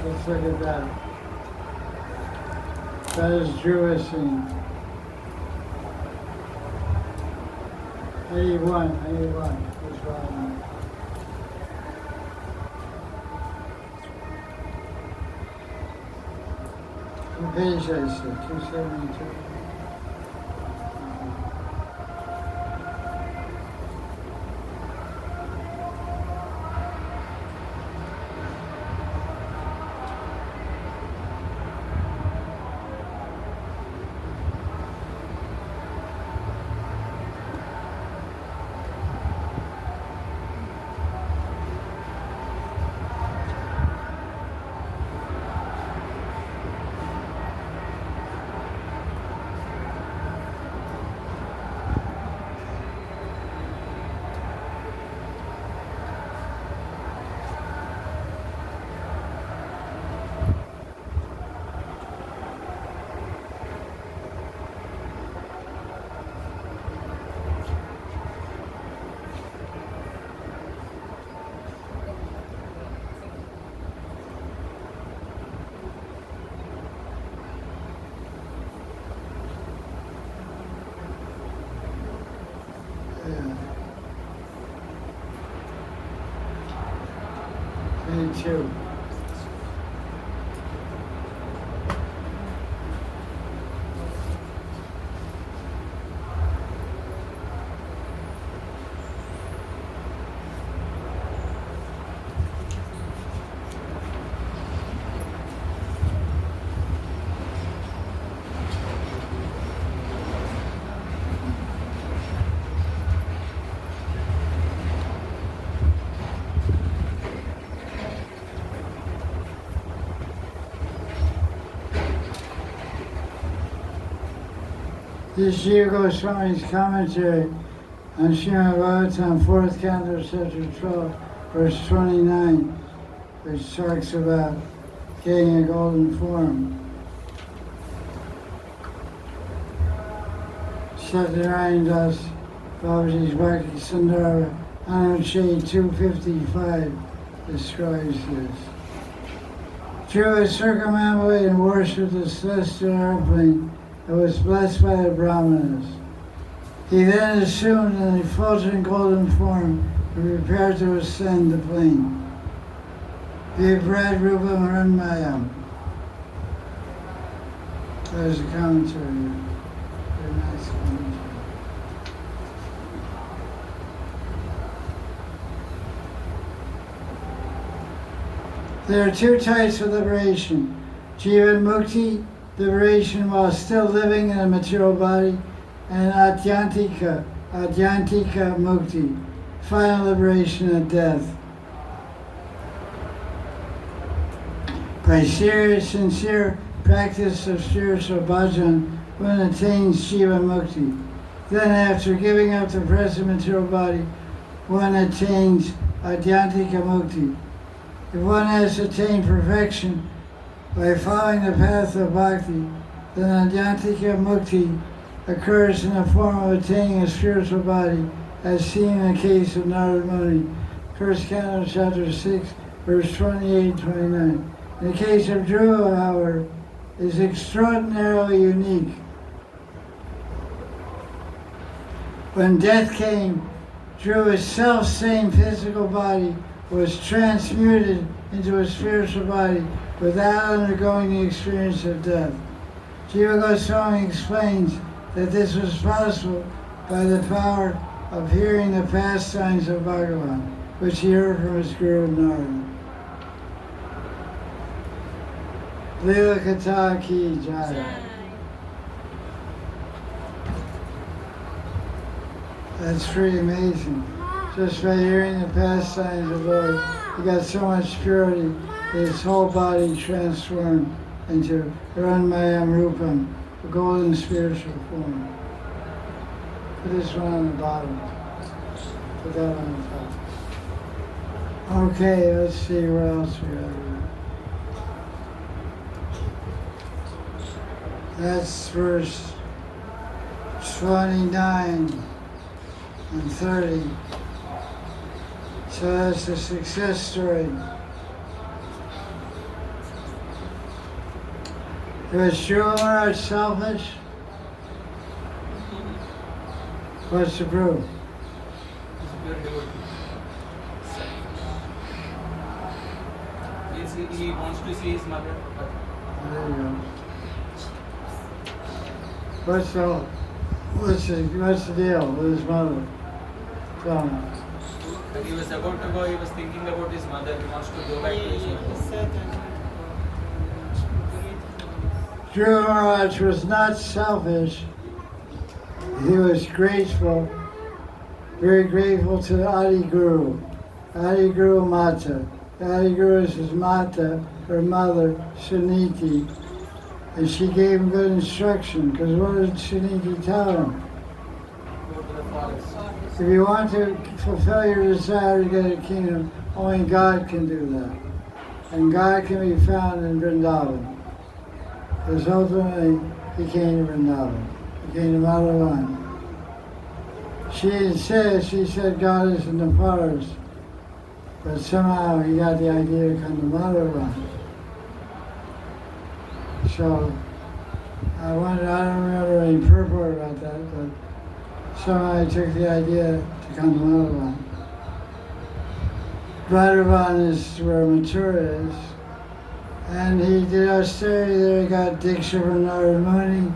[SPEAKER 1] Let's look at that. That is Dhruva Singh. 81. That's right. What page I said? 272. Me too. This is Jiva Goswami's commentary on Srimad Bhagavatam, 4th Canto, Chapter 12, verse 29, which talks about getting a golden form. Satyanarayana Das, Babaji's Bhakti Sandara, Anushade 255 describes this. Dhruva circumambulated and worshipped the celestial airplane that was blessed by the Brahmanas. He then assumed an effulgent golden form and prepared to ascend the plane. Vibhrad Rupa Maranmayam. There's a commentary. Very nice commentary. There are two types of liberation. Jivan Mukti, liberation while still living in a material body, and Adyantika Mukti, final liberation at death. By sincere practice of spiritual bhajan, one attains Jiva Mukti. Then after giving up the present material body, one attains Adyantika Mukti. If one has attained perfection by following the path of bhakti, then Adyantika Mukti occurs in the form of attaining a spiritual body, as seen in the case of Narada Muni, 1st Canto, Chapter 6, verse 28-29. In the case of Dhruva, however, is extraordinarily unique. When death came, Dhruva's self-same physical body was transmuted into a spiritual body without undergoing the experience of death. Jiva Goswami explains that this was possible by the power of hearing the pastimes of Bhagavan, which he heard from his Guru Narada. Leela Katha Ki Jai. That's pretty amazing. Just by hearing the pastimes of the Lord, he got so much purity that his whole body transformed into Hiranmayam Rupam, the golden spiritual form. Put this one on the bottom. Put that on the top. Okay, let's see what else we have here. That's verse 29 and 30. So that's a success story. Was Srila Maharaj selfish? What's the proof?
[SPEAKER 2] He's a pure devotee. He wants to see his mother.
[SPEAKER 1] There you go. What's the deal with his mother? Tell me.
[SPEAKER 2] When he was about to go, he was thinking about his mother. He wants to go back to his
[SPEAKER 5] He
[SPEAKER 2] mother.
[SPEAKER 5] said that
[SPEAKER 1] Dhruva Maharaj was not selfish. He was grateful, very grateful to the Adi Guru. Adi Guru Mata. The Adi Guru is his Mata, her mother, Suniti. And she gave him good instruction, because what did Suniti tell him?
[SPEAKER 2] Go to the forest.
[SPEAKER 1] If you want to fulfill your desire to get a kingdom, only God can do that. And God can be found in Vrindavan. Because ultimately, he came to Vrindavan. He came to Madan. She said God is in the forest. But somehow he got the idea to come to Madan. So, I don't remember any purport about that, but somehow I took the idea to come to Madan. Madan is where Mathura is. And he did austerity there, he got Diksha from Narada Muni,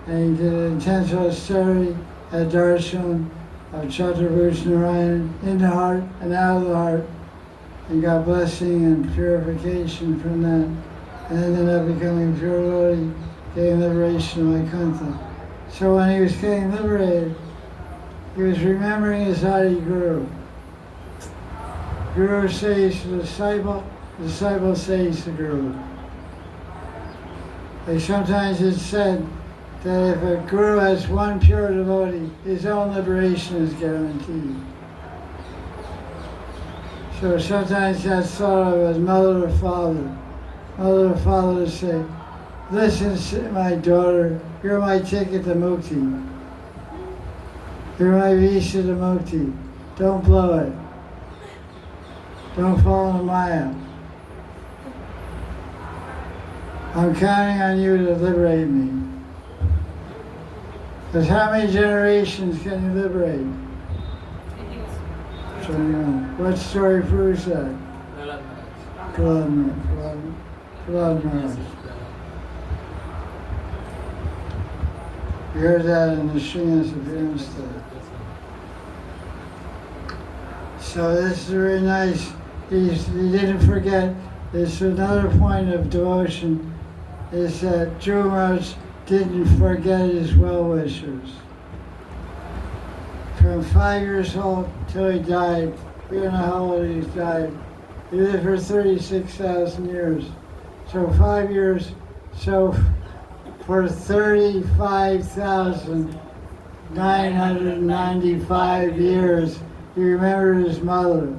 [SPEAKER 1] and he did intense austerity at Darshan of Chaturabhuj Narayan in the heart and out of the heart. He got blessing and purification from that. And ended up becoming pure devotee, getting liberation of Vaikuntha. So when he was getting liberated, he was remembering his Adi Guru. Guru says to the disciple says to Guru. Like sometimes it's said that if a Guru has one pure devotee, his own liberation is guaranteed. So sometimes that's thought of as mother or father. Mother or father to say, listen, my daughter, you're my ticket to Mukti. You're my visa to Mukti. Don't blow it. Don't fall into Maya. I'm counting on you to liberate me. Because how many generations can you liberate? 21. What story proves that? Prahlad Maharaj. You heard that in the Srinivasa Bhim study. So this is very nice. He didn't forget. It's another point of devotion is that Dhruva Maharaj didn't forget his well-wishers. From 5 years old till he died, we don't know how old he died. He lived for 36,000 years. So 5 years, so for 35,995 years, he remembered his mother.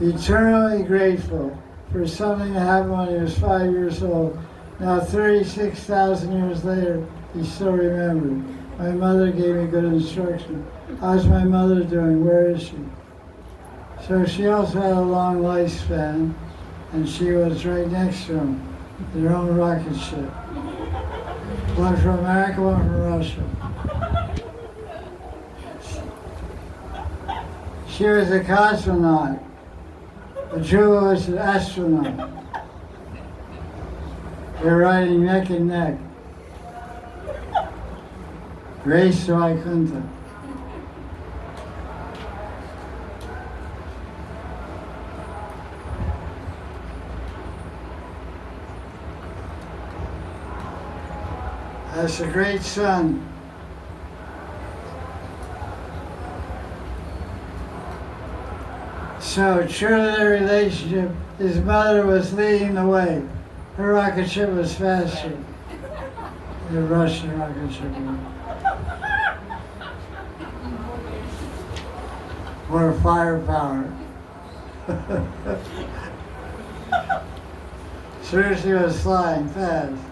[SPEAKER 1] Eternally grateful for something that happened when he was 5 years old. Now 36,000 years later, he still remembered. My mother gave me good instruction. How's my mother doing? Where is she? So she also had a long lifespan, and she was right next to him, in her own rocket ship. One from America, one from Russia. She was a cosmonaut. Dhruva was an astronaut. They're riding neck and neck. Race to Vaikuntha. That's a great son. So true to their relationship, his mother was leading the way. Her rocket ship was faster. The Russian rocket ship. More firepower. Seriously was flying fast.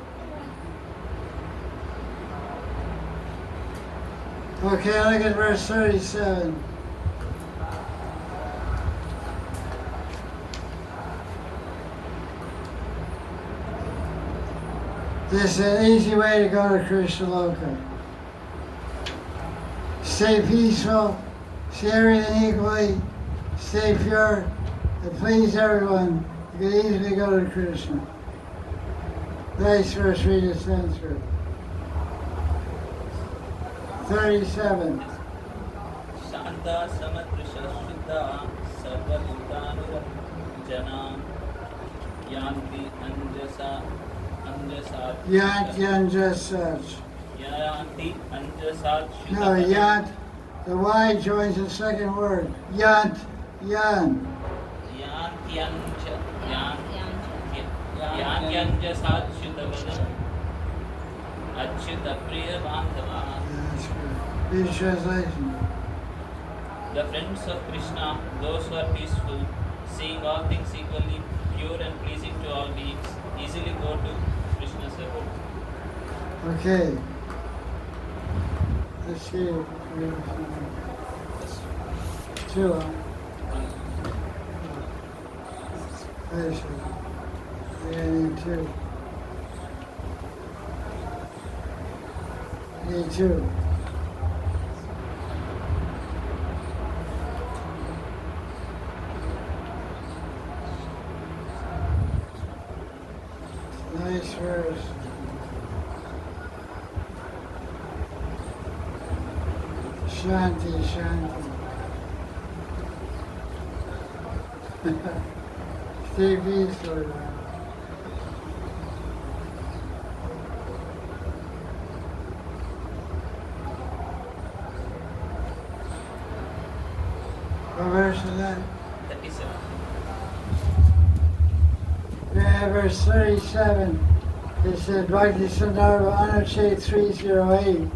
[SPEAKER 1] Okay, look at verse 37. This is an easy way to go to Krishna Loka. Stay peaceful, see everything equally, stay pure, and please everyone. You can easily go to Krishna. Nice verse, read in Sanskrit. 37.
[SPEAKER 4] Shanta samadrisha shuddha sarvabhutanurajana yanti anjasat
[SPEAKER 1] Yant, yanjasat.
[SPEAKER 4] yanti anjasat
[SPEAKER 1] No, yant. The Y joins the second word. Yant, yan.
[SPEAKER 4] yanyanjasat shuddhavana achyuta priya bandhava.
[SPEAKER 1] That's good. Read the translation.
[SPEAKER 4] The friends of Krishna, those who are peaceful, seeing all things equally, pure and pleasing to all beings, easily go to Krishna's abode.
[SPEAKER 1] Okay. Let's see. Two. I see. Yeah, I need two. Need two. Nice verse. Shanti, Shanti. Stay peaceful. What verse is that?
[SPEAKER 4] 37.
[SPEAKER 1] Yeah, verse 37. It said, Bhakti Sandarbha Anuchet 308.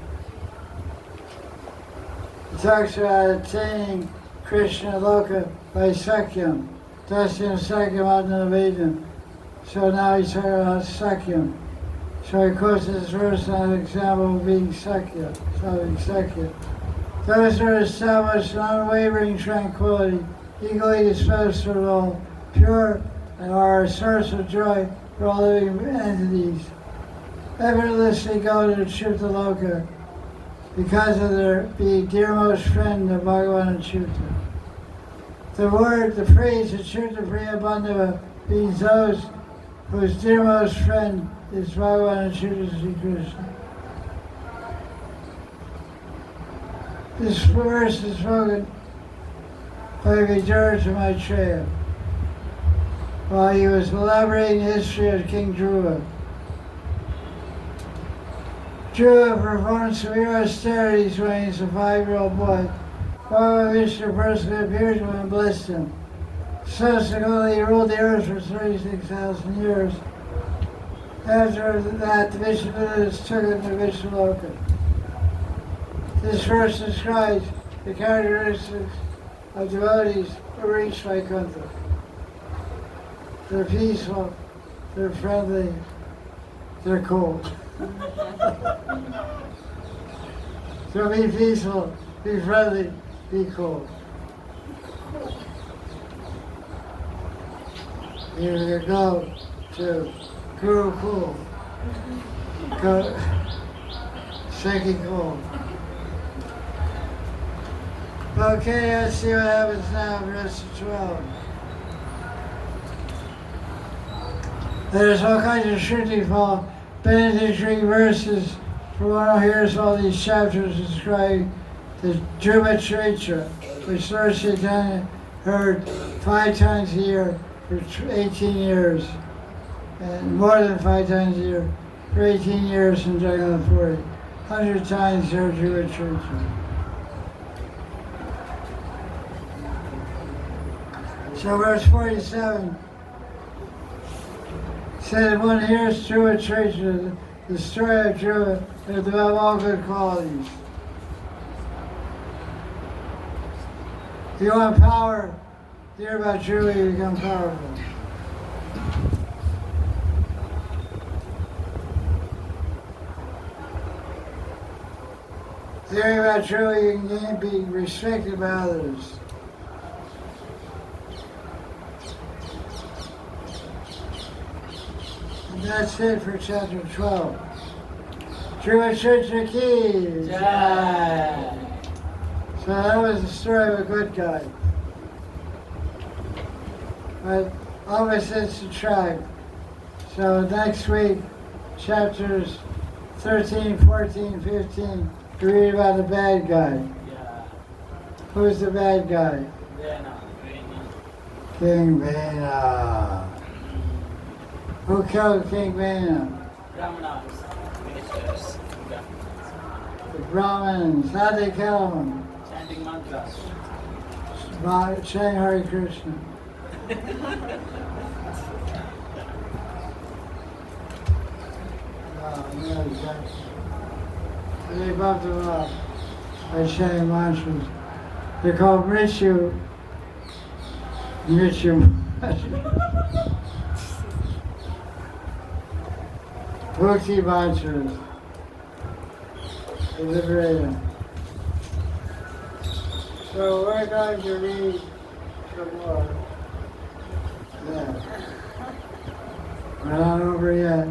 [SPEAKER 1] It talks about attaining Krishna Loka by Sakyam. Dasyam Sakyam Adnavadim. So now he's talking about Sakyam. So he quotes this verse on an example of being Sakya, having Sakya. Those who are established in unwavering tranquility, equally disposed to all, pure, and are a source of joy for all living entities, effortlessly go to Achyuta Loka because of their being dearmost friend of Bhagavan Achyuta. The phrase Achyuta Priya Bandhava means those whose dearmost friend is Bhagavan Achyuta Sri Krishna. This verse is spoken by Vijayartha Maitreya while he was elaborating the history of King Dhruva. Dhruva performed severe austerities when he was a 5-year-old boy. Bhagavan Vishnu personally appeared to him and blessed him. Subsequently, he ruled the earth for 36,000 years. After that, the Vishnu took him to Vishnu Loka. This verse describes the characteristics of devotees who reach Vaikuntha. They're peaceful, they're friendly, they're cool. So be peaceful, be friendly, be cool. You go to Guru Cool. Go, shaking cool. Okay, let's see what happens now, verse 12. There's all kinds of Shruti fall, benedictory verses for one who hears all these chapters describing the Dhruva Charitra, which Lord Chaitanya heard 5 times a year for 18 years, and more than 5 times a year for 18 years in Jagannath Puri. 100 times heard Dhruva Charitra. So verse 47 says, one hears true a treasure, the story of true, is above all good qualities. If you want power, hear about true, you become powerful. Hearing about true, you can be respected by others. And that's it for chapter 12. True Church Keys.
[SPEAKER 2] Jai.
[SPEAKER 1] So that was the story of a good guy. But opposites attract. So next week, chapters 13, 14, 15, we read about the bad guy.
[SPEAKER 2] Yeah.
[SPEAKER 1] Who's the bad guy?
[SPEAKER 2] Vena.
[SPEAKER 1] King Vena. Who killed King Vena?
[SPEAKER 2] Brahmanas.
[SPEAKER 4] Ministers.
[SPEAKER 1] The Brahmins. How'd they kill him?
[SPEAKER 2] Chanting mantras.
[SPEAKER 1] Saying Hare Krishna. No, exactly. They bumped him up by saying mantras. They're called Mrityu. Bhakti mantras. They liberate him. So we're going to read some more. Yeah. We're not over yet.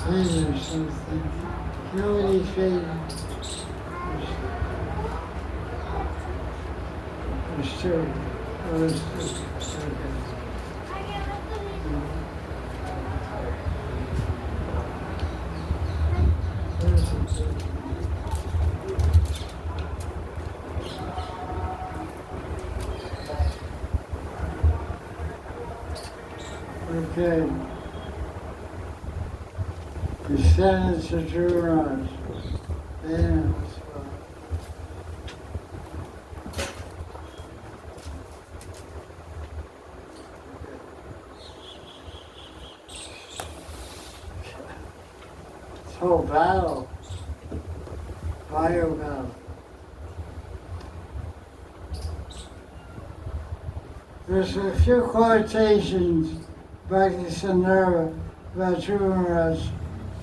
[SPEAKER 1] These are some things. You know what he's saying? There's two. Oh, there's two. Okay. Descendants of True Maharaj. And this whole battle, bio battle. There's a few quotations back in Sandarbha about True Maharaj,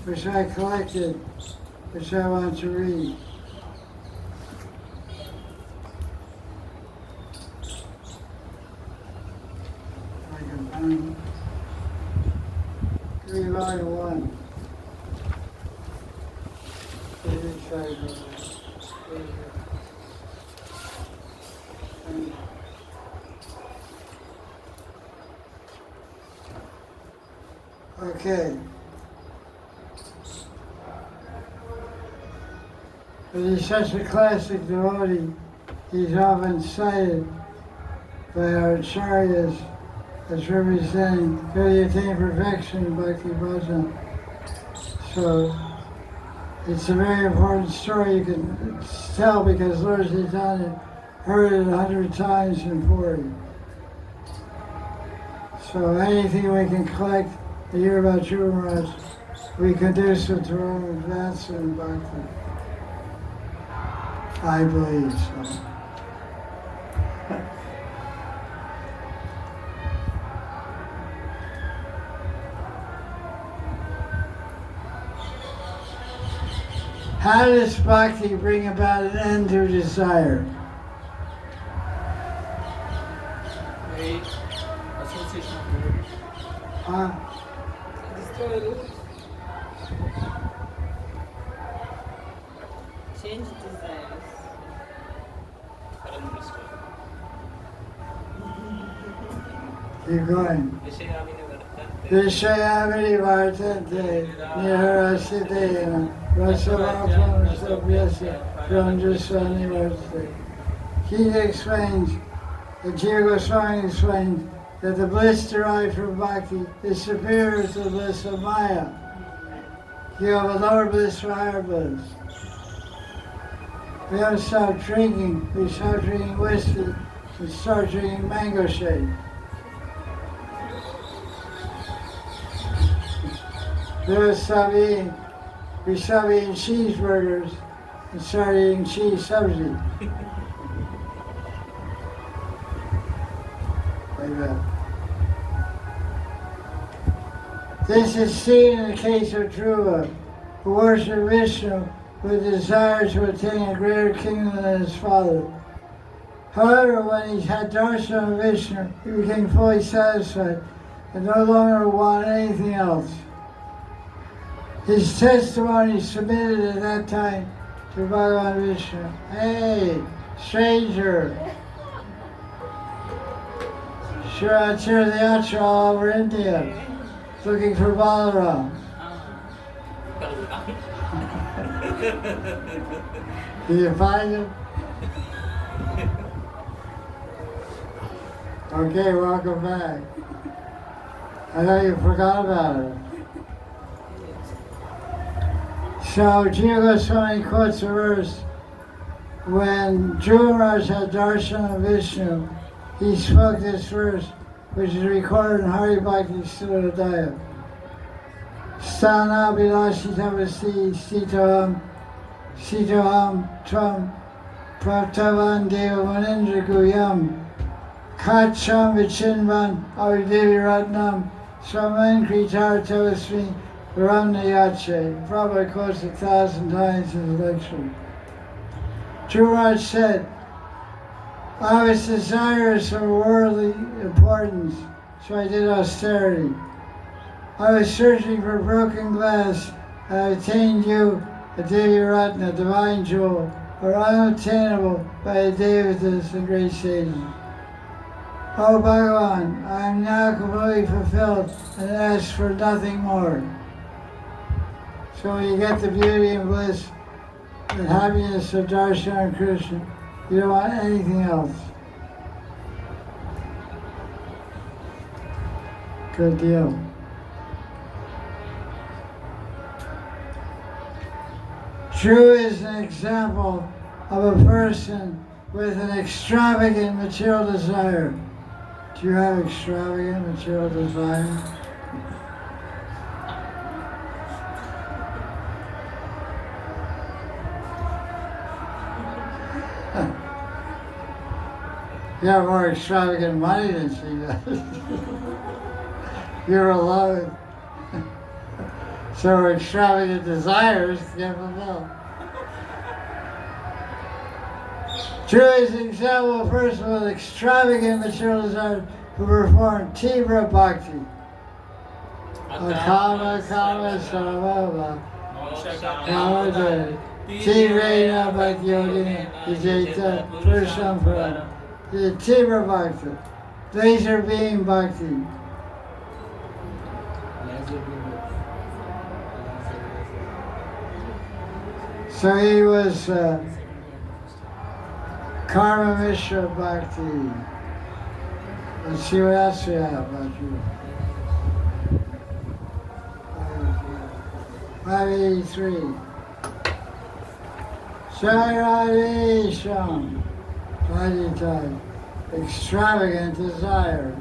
[SPEAKER 1] which I collected, which I want to read. I can find it. Read volume 1. Okay. But he's such a classic devotee, he's often cited by our acharyas as representing because he attained perfection in Bhakti Bhajan. So it's a very important story you can tell because Lord Chaitanya heard it 100 times in 40. So anything we can collect to hear about True Maharaj, we conducive to our own advancement in Bhakti. I believe so. How does Bhakti bring about an end to desire?
[SPEAKER 2] Very association of devotees.
[SPEAKER 1] Huh?
[SPEAKER 5] Destroy root. Change desires.
[SPEAKER 4] Current restore.
[SPEAKER 1] Keep going.
[SPEAKER 4] Vishayavini Vartante.
[SPEAKER 1] Vishayavini Vartante Nirasitena Rasavapam Sabhyasya Ranjasani Vartante. He explains, the Jiva Goswami explains, that the bliss derived from bhakti is superior to the bliss of Maya. You have a lower bliss for higher bliss. We have to stop drinking. We stop drinking whiskey and start drinking mango shake. We have to stop eating. We stop eating cheeseburgers and start eating cheese sabzi. Like that. This is seen in the case of Dhruva, who worshipped Vishnu with desire to attain a greater kingdom than his father. However, when he had darshan of Vishnu, he became fully satisfied and no longer wanted anything else. His testimony submitted at that time to Bhagavan Vishnu. Hey, stranger! Shirachir the Yatra all over India, looking for Balaram. Did you find him? Okay, welcome back. I know you forgot about it. So Jiva Goswami quotes a verse, when Dhruva Maharaj had darshan of Vishnu, he spoke this verse, which is recorded in Hari Bhakti Sudodaya. Stana Bilashi Tavasi Sitoham Tvam Pratavan Deva Manindra Guyam Kacham Vichinvan Avidevi Ratnam Swaman Kritar Tavasmi Ramna Yache. Prabhupada quotes 1,000 times in his lecture. Dhruva Maharaj said, I was desirous of worldly importance, so I did austerity. I was searching for broken glass, and I attained you, a Devi Ratna, divine jewel, or unattainable by the Devatas and great sages. Oh Bhagavan, I am now completely fulfilled and ask for nothing more. So when you get the beauty and bliss and happiness of darshan of Krishna, you don't want anything else. Good deal. True is an example of a person with an extravagant material desire. Do you have extravagant material desire? You have more extravagant money than she does. You're alone. So her extravagant desires get fulfilled. True is an example of a person with extravagant material desire who performed Tibra Bhakti. Akama Kama Sarvava Kama Jaya Tivrena Bhakti Yogini Vijayta Purusham Purana. The Tibra Bhakti, laser beam Bhakti. So he was Karma Mishra Bhakti. Let's see what else we have about you. 583. Shairadesham. Type. Extravagant desires.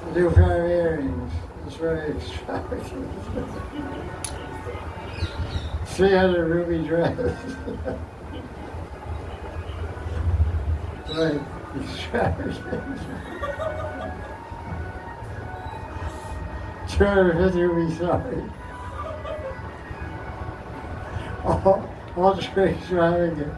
[SPEAKER 1] A new pair of earrings. It's very extravagant. 300 ruby dress. Right, extravagant. 250 ruby sorry. All too extravagant.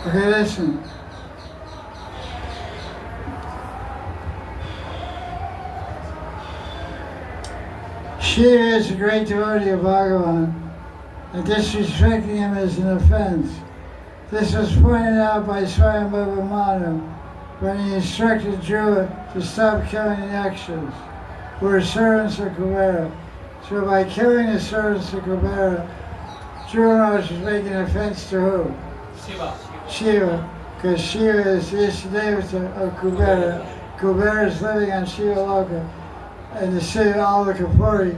[SPEAKER 1] Okay, listen. Shiva is a great devotee of Bhagavan, and disrespecting him is an offense. This was pointed out by Swayambhuva Manu when he instructed Dhruva to stop killing the Yakshas, who were servants of Kubera. So by killing the servants of Kubera, Dhruva was making offense to who?
[SPEAKER 2] Shiva.
[SPEAKER 1] Shiva, because Shiva is the Ishadevata of Kubera. Kubera is living on Shiva Loka, and the city of Alakapuri,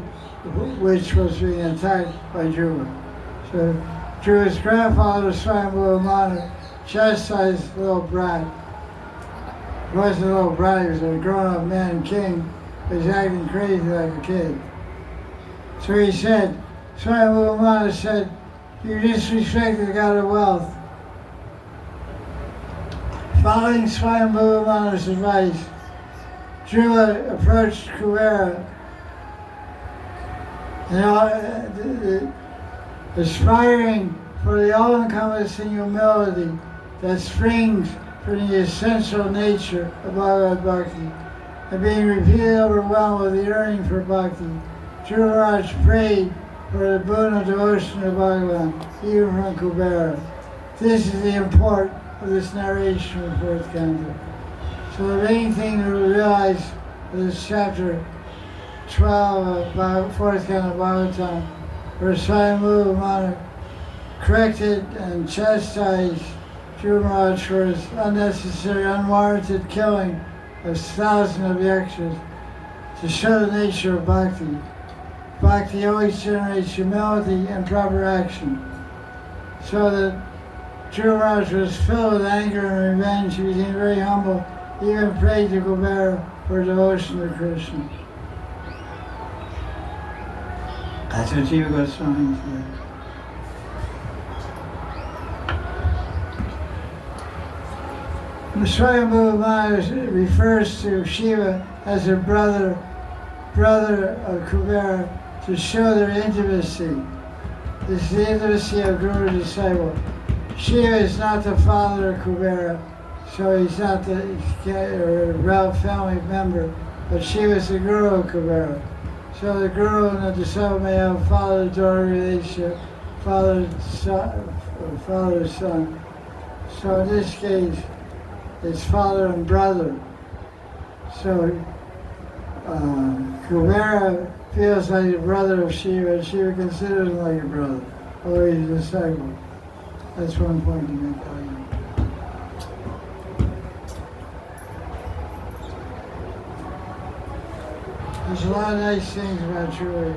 [SPEAKER 1] which was being attacked by Dhruva. So Dhruva's grandfather, Swayambhuva Manu, chastised the little brat. He wasn't a little brat, he was a grown-up man king, but he was acting crazy like a kid. So he said, Swayambhuva Manu said, you disrespect the god of wealth. Following Swayambhuva Manu's advice, Dhruva approached Kubera, aspiring for the all-encompassing humility that springs from the essential nature of Bhagavad Bhakti, and being repeatedly overwhelmed with the yearning for Bhakti. Dhruva prayed for the boon of devotion to Bhagavan, even from Kubera. This is the import of this narration of the fourth canto. So the main thing to realize in this chapter 12 of fourth canto of Bhagavatam, where Swayambhuva Manu corrected and chastised Dhruva Maharaj for his unnecessary, unwarranted killing of thousands of yakshas, to show the nature of bhakti. Bhakti always generates humility and proper action. So that Dhruva Maharaj was filled with anger and revenge. He became very humble, even prayed to Gopal for devotion to Krishna. That's what Jiva Goswami said. The Swayambhuva Manu refers to Shiva as a brother of Kubera to show their intimacy. This is the intimacy of Guru and disciple. Shiva is not the father of Kubera, so he's not the family member, but Shiva is the Guru of Kubera. So the Guru and the disciple may have a father-daughter relationship, father-son. So in this case, it's father and brother. So Kubera feels like a brother of Shiva, and Shiva considers him like a brother, although he's a disciple. That's one point to make out. There's a lot of nice things about True.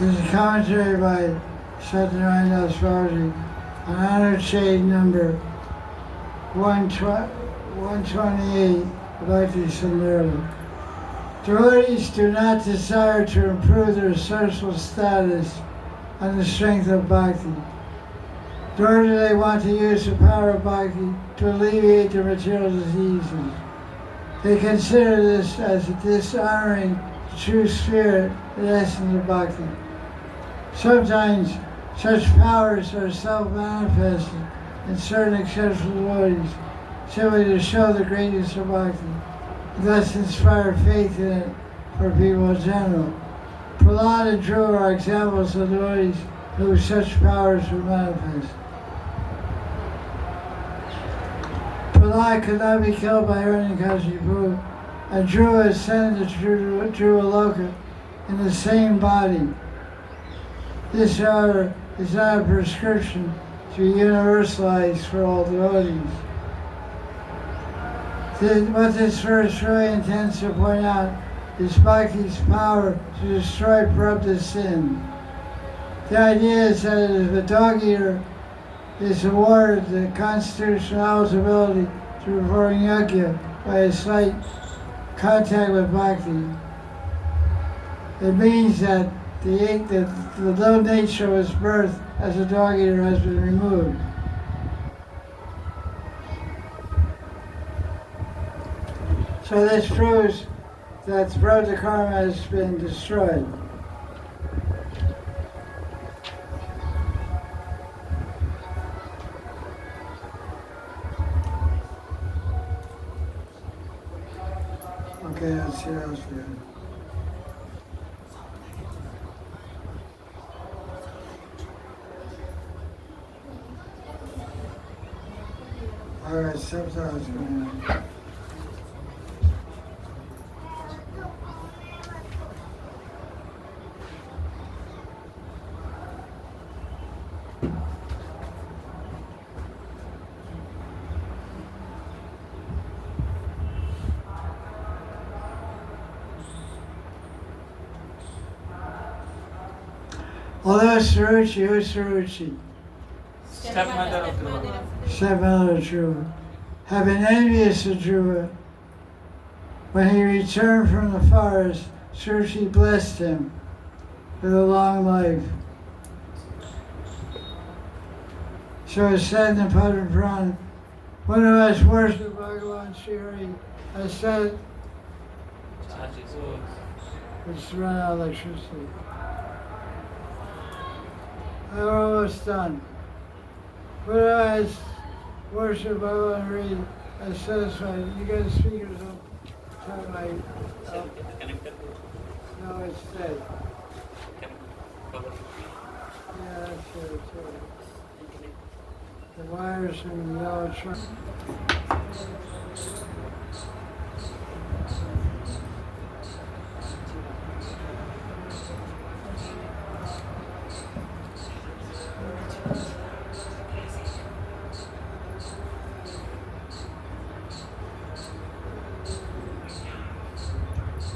[SPEAKER 1] There's a commentary by Satyanarayana Babaji on analyses number 128 of Bhakti Sundara. Devotees do not desire to improve their social status on the strength of bhakti, nor do they want to use the power of bhakti to alleviate their material diseases. They consider this as dishonoring the true spirit and essence of bhakti. Sometimes such powers are self-manifested in certain exceptional devotees, simply to show the greatness of bhakti, and thus inspire faith in it for people in general. Prahlad and Dhruva are examples of devotees whose such powers were manifest. Prahlad could not be killed by Hiranyakashipu, and Dhruva ascended to Dhruva Loka in the same body. This, however, is not a prescription to to be universalized for all devotees. What this verse really intends to point out is Bhakti's power to destroy Prabhu's sin. The idea is that if a dog eater is awarded the constitutional eligibility to perform yajna by a slight contact with Bhakti, it means that the low nature of his birth as a dog eater has been removed. So this proves that Prabhupada karma has been destroyed. Okay, let's see what else we have. All right, subtitles going on. Although Saruchi, who's Saruchi?
[SPEAKER 2] Stepmother of Dhruva.
[SPEAKER 1] Stepmother of Dhruva, had been envious of Dhruva. When he returned from the forest, Saruchi blessed him with a long life. So it said in the Padma Purana, one of us worshipped Bhagavan Sri Hari has said, it's run out of electricity. I'm almost done. But as worship Bhagavan Hari as satisfied, you got the speakers up. Turn my no, it's dead. Yeah, that's it. The wires and the yellow truck.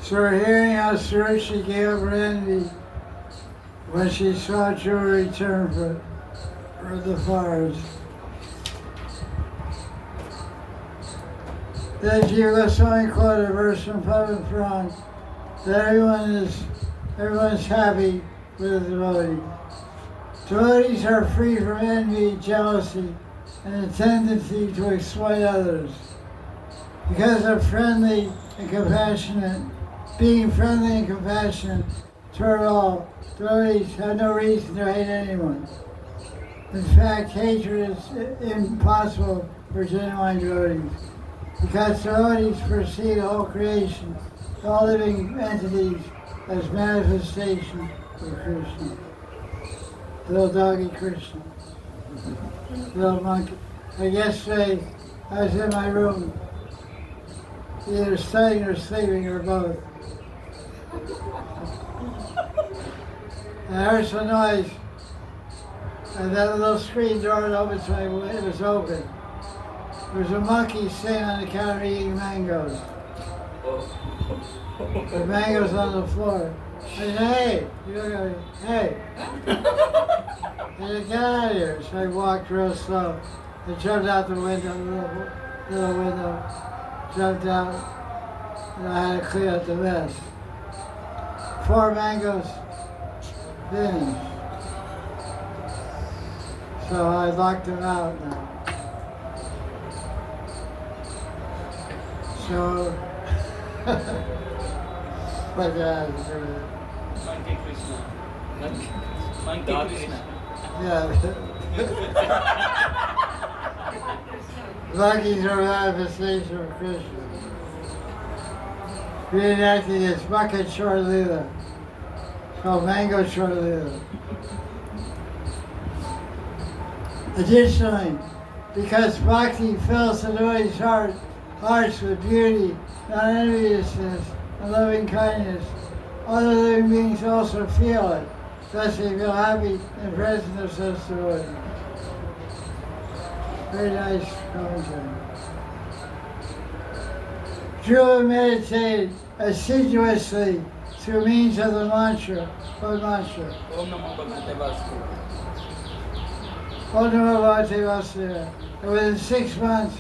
[SPEAKER 1] So we're hearing how Saruchi gave up her envy when she saw Dhruva return for the forest. Then Jiva Goswami quoted a verse from Padma Purana that everyone's happy with the devotee. Devotees are free from envy, jealousy, and the tendency to exploit others. Because of being friendly and compassionate toward all, devotees have no reason to hate anyone. In fact, hatred is impossible for genuine devotees, because devotees perceive the whole creation, all living entities, as manifestation of Krishna. Little doggy Krishna. Little monkey. Like yesterday, I was in my room, either studying or sleeping or both. And I heard some noise, and that little screen door opened, so it was open. There was a monkey sitting on the counter eating mangoes. The mangoes on the floor. I said, hey! Hey! I said, get out of here. So I walked real slow. I jumped out the window, little window, jumped out, and I had to clean up the mess. 4 mangoes, finished. So I locked them out now. So, but
[SPEAKER 4] Monkey Krishna. Monkey Krishna.
[SPEAKER 1] yeah. Monkeys are a manifestation of Krishna. Reenacting its bucket short lila. It's called Mango Short Lila. Additionally, because Bhakti fills the devotee's hearts with beauty, non-enviousness, and loving kindness, other living beings also feel it. Thus they feel happy in presence of such devotees. Very nice commentary. Dhruva meditated assiduously through means of the mantra. What mantra?
[SPEAKER 2] Om Namo Bhagavate Vasudevaya.
[SPEAKER 1] Om Namo Bhagavate Vasudevaya. And within 6 months,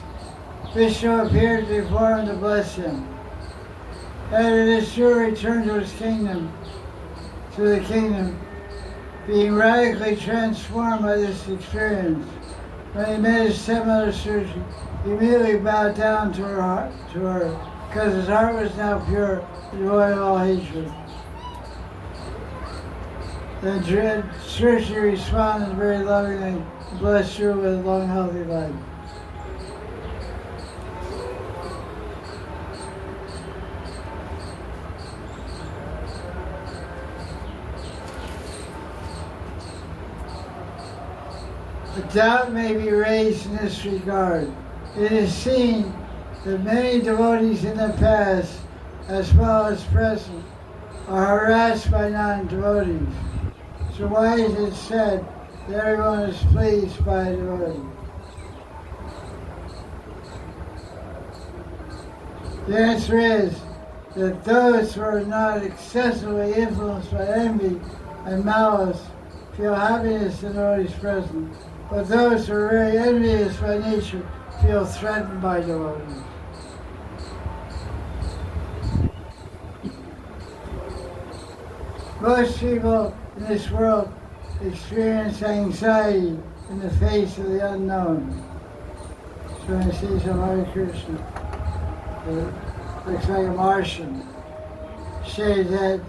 [SPEAKER 1] Vishnu appeared before him to bless him. After this, Dhruva returned to the kingdom, being radically transformed by this experience. When he met his stepmother Sushi, he immediately bowed down to her, because his heart was now pure, devoid of all hatred. Then Sushi responded very lovingly and blessed Dhruva with a long, healthy life. A doubt may be raised in this regard. It is seen that many devotees in the past, as well as present, are harassed by non-devotees. So why is it said that everyone is pleased by a devotee? The answer is that those who are not excessively influenced by envy and malice feel happiness in devotees present. But those who are very envious by nature feel threatened by devotees. Most people in this world experience anxiety in the face of the unknown. So when I see some Hare Krishna, it looks like a Martian. Shaved head,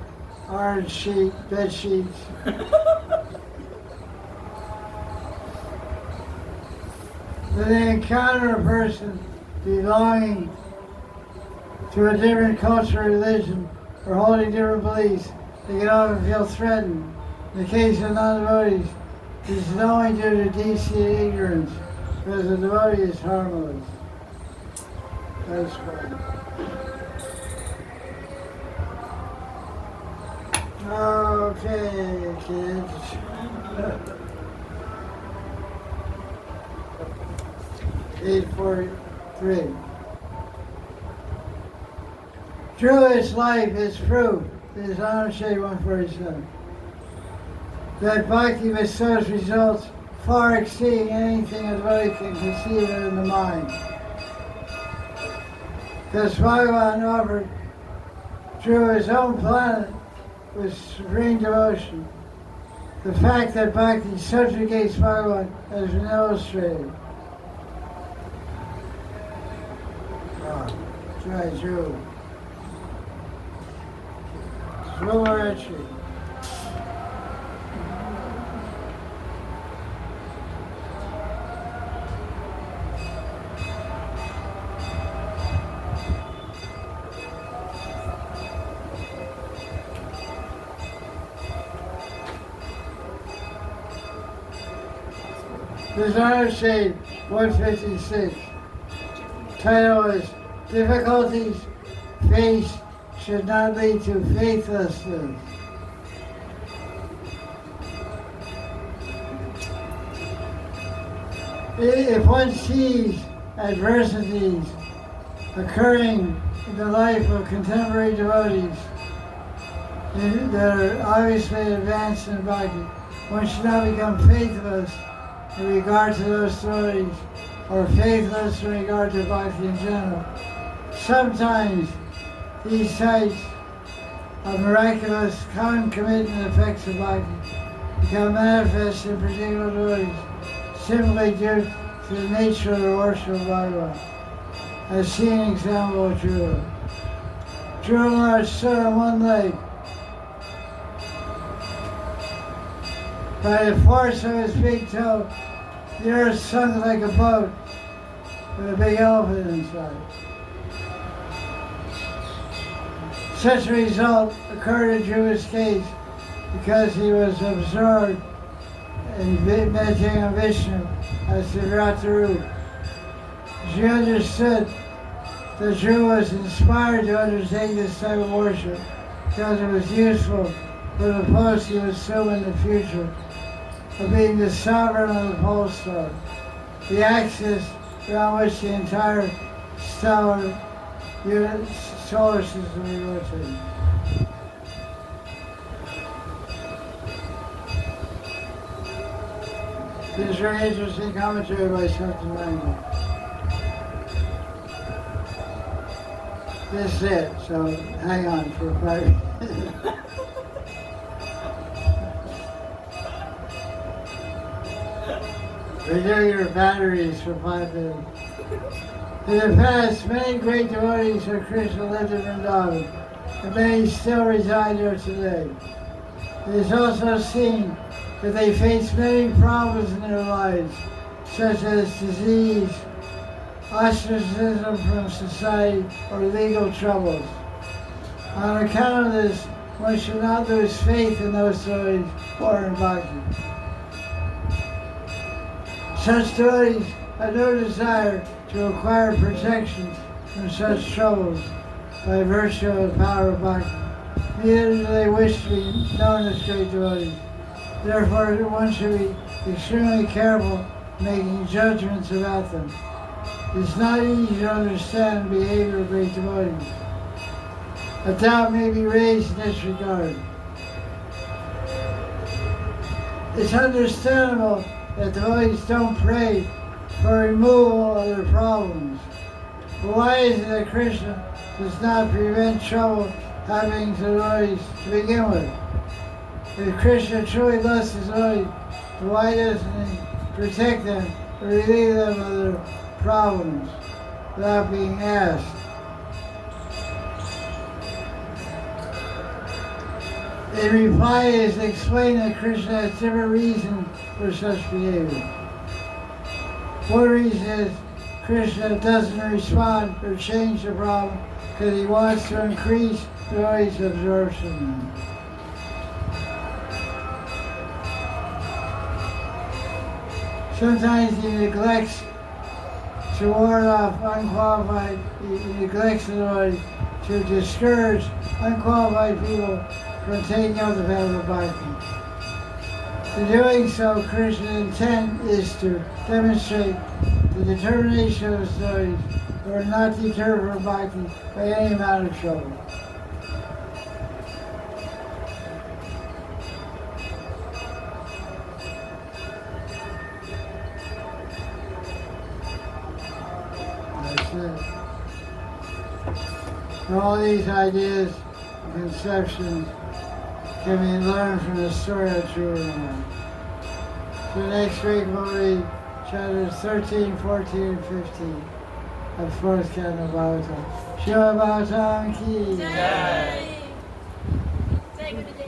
[SPEAKER 1] orange sheet, bed sheets. When they encounter a person belonging to a different culture or religion or holding different beliefs, they can often feel threatened. In the case of non-devotees, this is only due to deep-seated ignorance, because the devotee is harmless. That's fine. Okay, kids. 843. Dhruva's life is proof, is Anashade 147, that bhakti bestows results far exceeding anything a devotee can conceive of in the mind. Because Bhagavan offered Dhruva's own planet with supreme devotion. The fact that bhakti subjugates Bhagavan has been illustrated. Try Dhruva. Slower entry. Desire Shade 156. Title is Difficulties Faced Should Not Lead to Faithlessness. If one sees adversities occurring in the life of contemporary devotees that are obviously advanced in bhakti, one should not become faithless in regard to those devotees, or faithless in regard to bhakti in general. Sometimes these types of miraculous concomitant effects of bhakti become manifest in particular devotees simply due to the nature of the worship of Bhagavan, as seen in example of Dhruva. Dhruva Maharaj stood on one leg. By the force of his big toe, the earth sunk like a boat with a big elephant inside. Such a result occurred in Dhruva's case because he was absorbed in meditating on Vishnu as the Vrataru. She understood that Dhruva was inspired to undertake this type of worship because it was useful for the post he would assume in the future of being the sovereign of the pole star. the axis around which the entire solar system rotates. This is a very interesting commentary by Captain Langley. This is it, so hang on for 5 minutes. Renew your batteries for 5 minutes. In the past, many great devotees of Krishna lived in Vrindavan, and many still reside there today. It is also seen that they face many problems in their lives, such as disease, ostracism from society, or legal troubles. On account of this, one should not lose faith in those devotees or in bhakti. Such devotees have no desire to acquire protection from such troubles by virtue of the power of bhakti. Neither do they wish to be known as great devotees. Therefore, one should be extremely careful making judgments about them. It's not easy to understand the behavior of great devotees. A doubt may be raised in this regard. It's understandable that devotees don't pray for removal of their problems. But why is it that Krishna does not prevent trouble happening to devotees to begin with? If Krishna truly loves his devotees, why doesn't he protect them or relieve them of their problems without being asked? In reply, it is explained that Krishna has different reasons for such behavior. One reason is Krishna doesn't respond or change the problem because he wants to increase devotees' absorption. Sometimes he neglects to ward off unqualified, he neglects the devotee to discourage unqualified people from taking up the path of bhakti. In doing so, Krishna's intent is to demonstrate the determination of his devotees who are not deterred from bhakti by any amount of trouble. That's it. So all these ideas and conceptions can be learned from the story of true Maharaj. So next week we'll read chapters 13, 14, and 15 of 4th Canto Bhagavatam. Srimad Bhagavatam ki.
[SPEAKER 6] Jai. Jai Gurudev.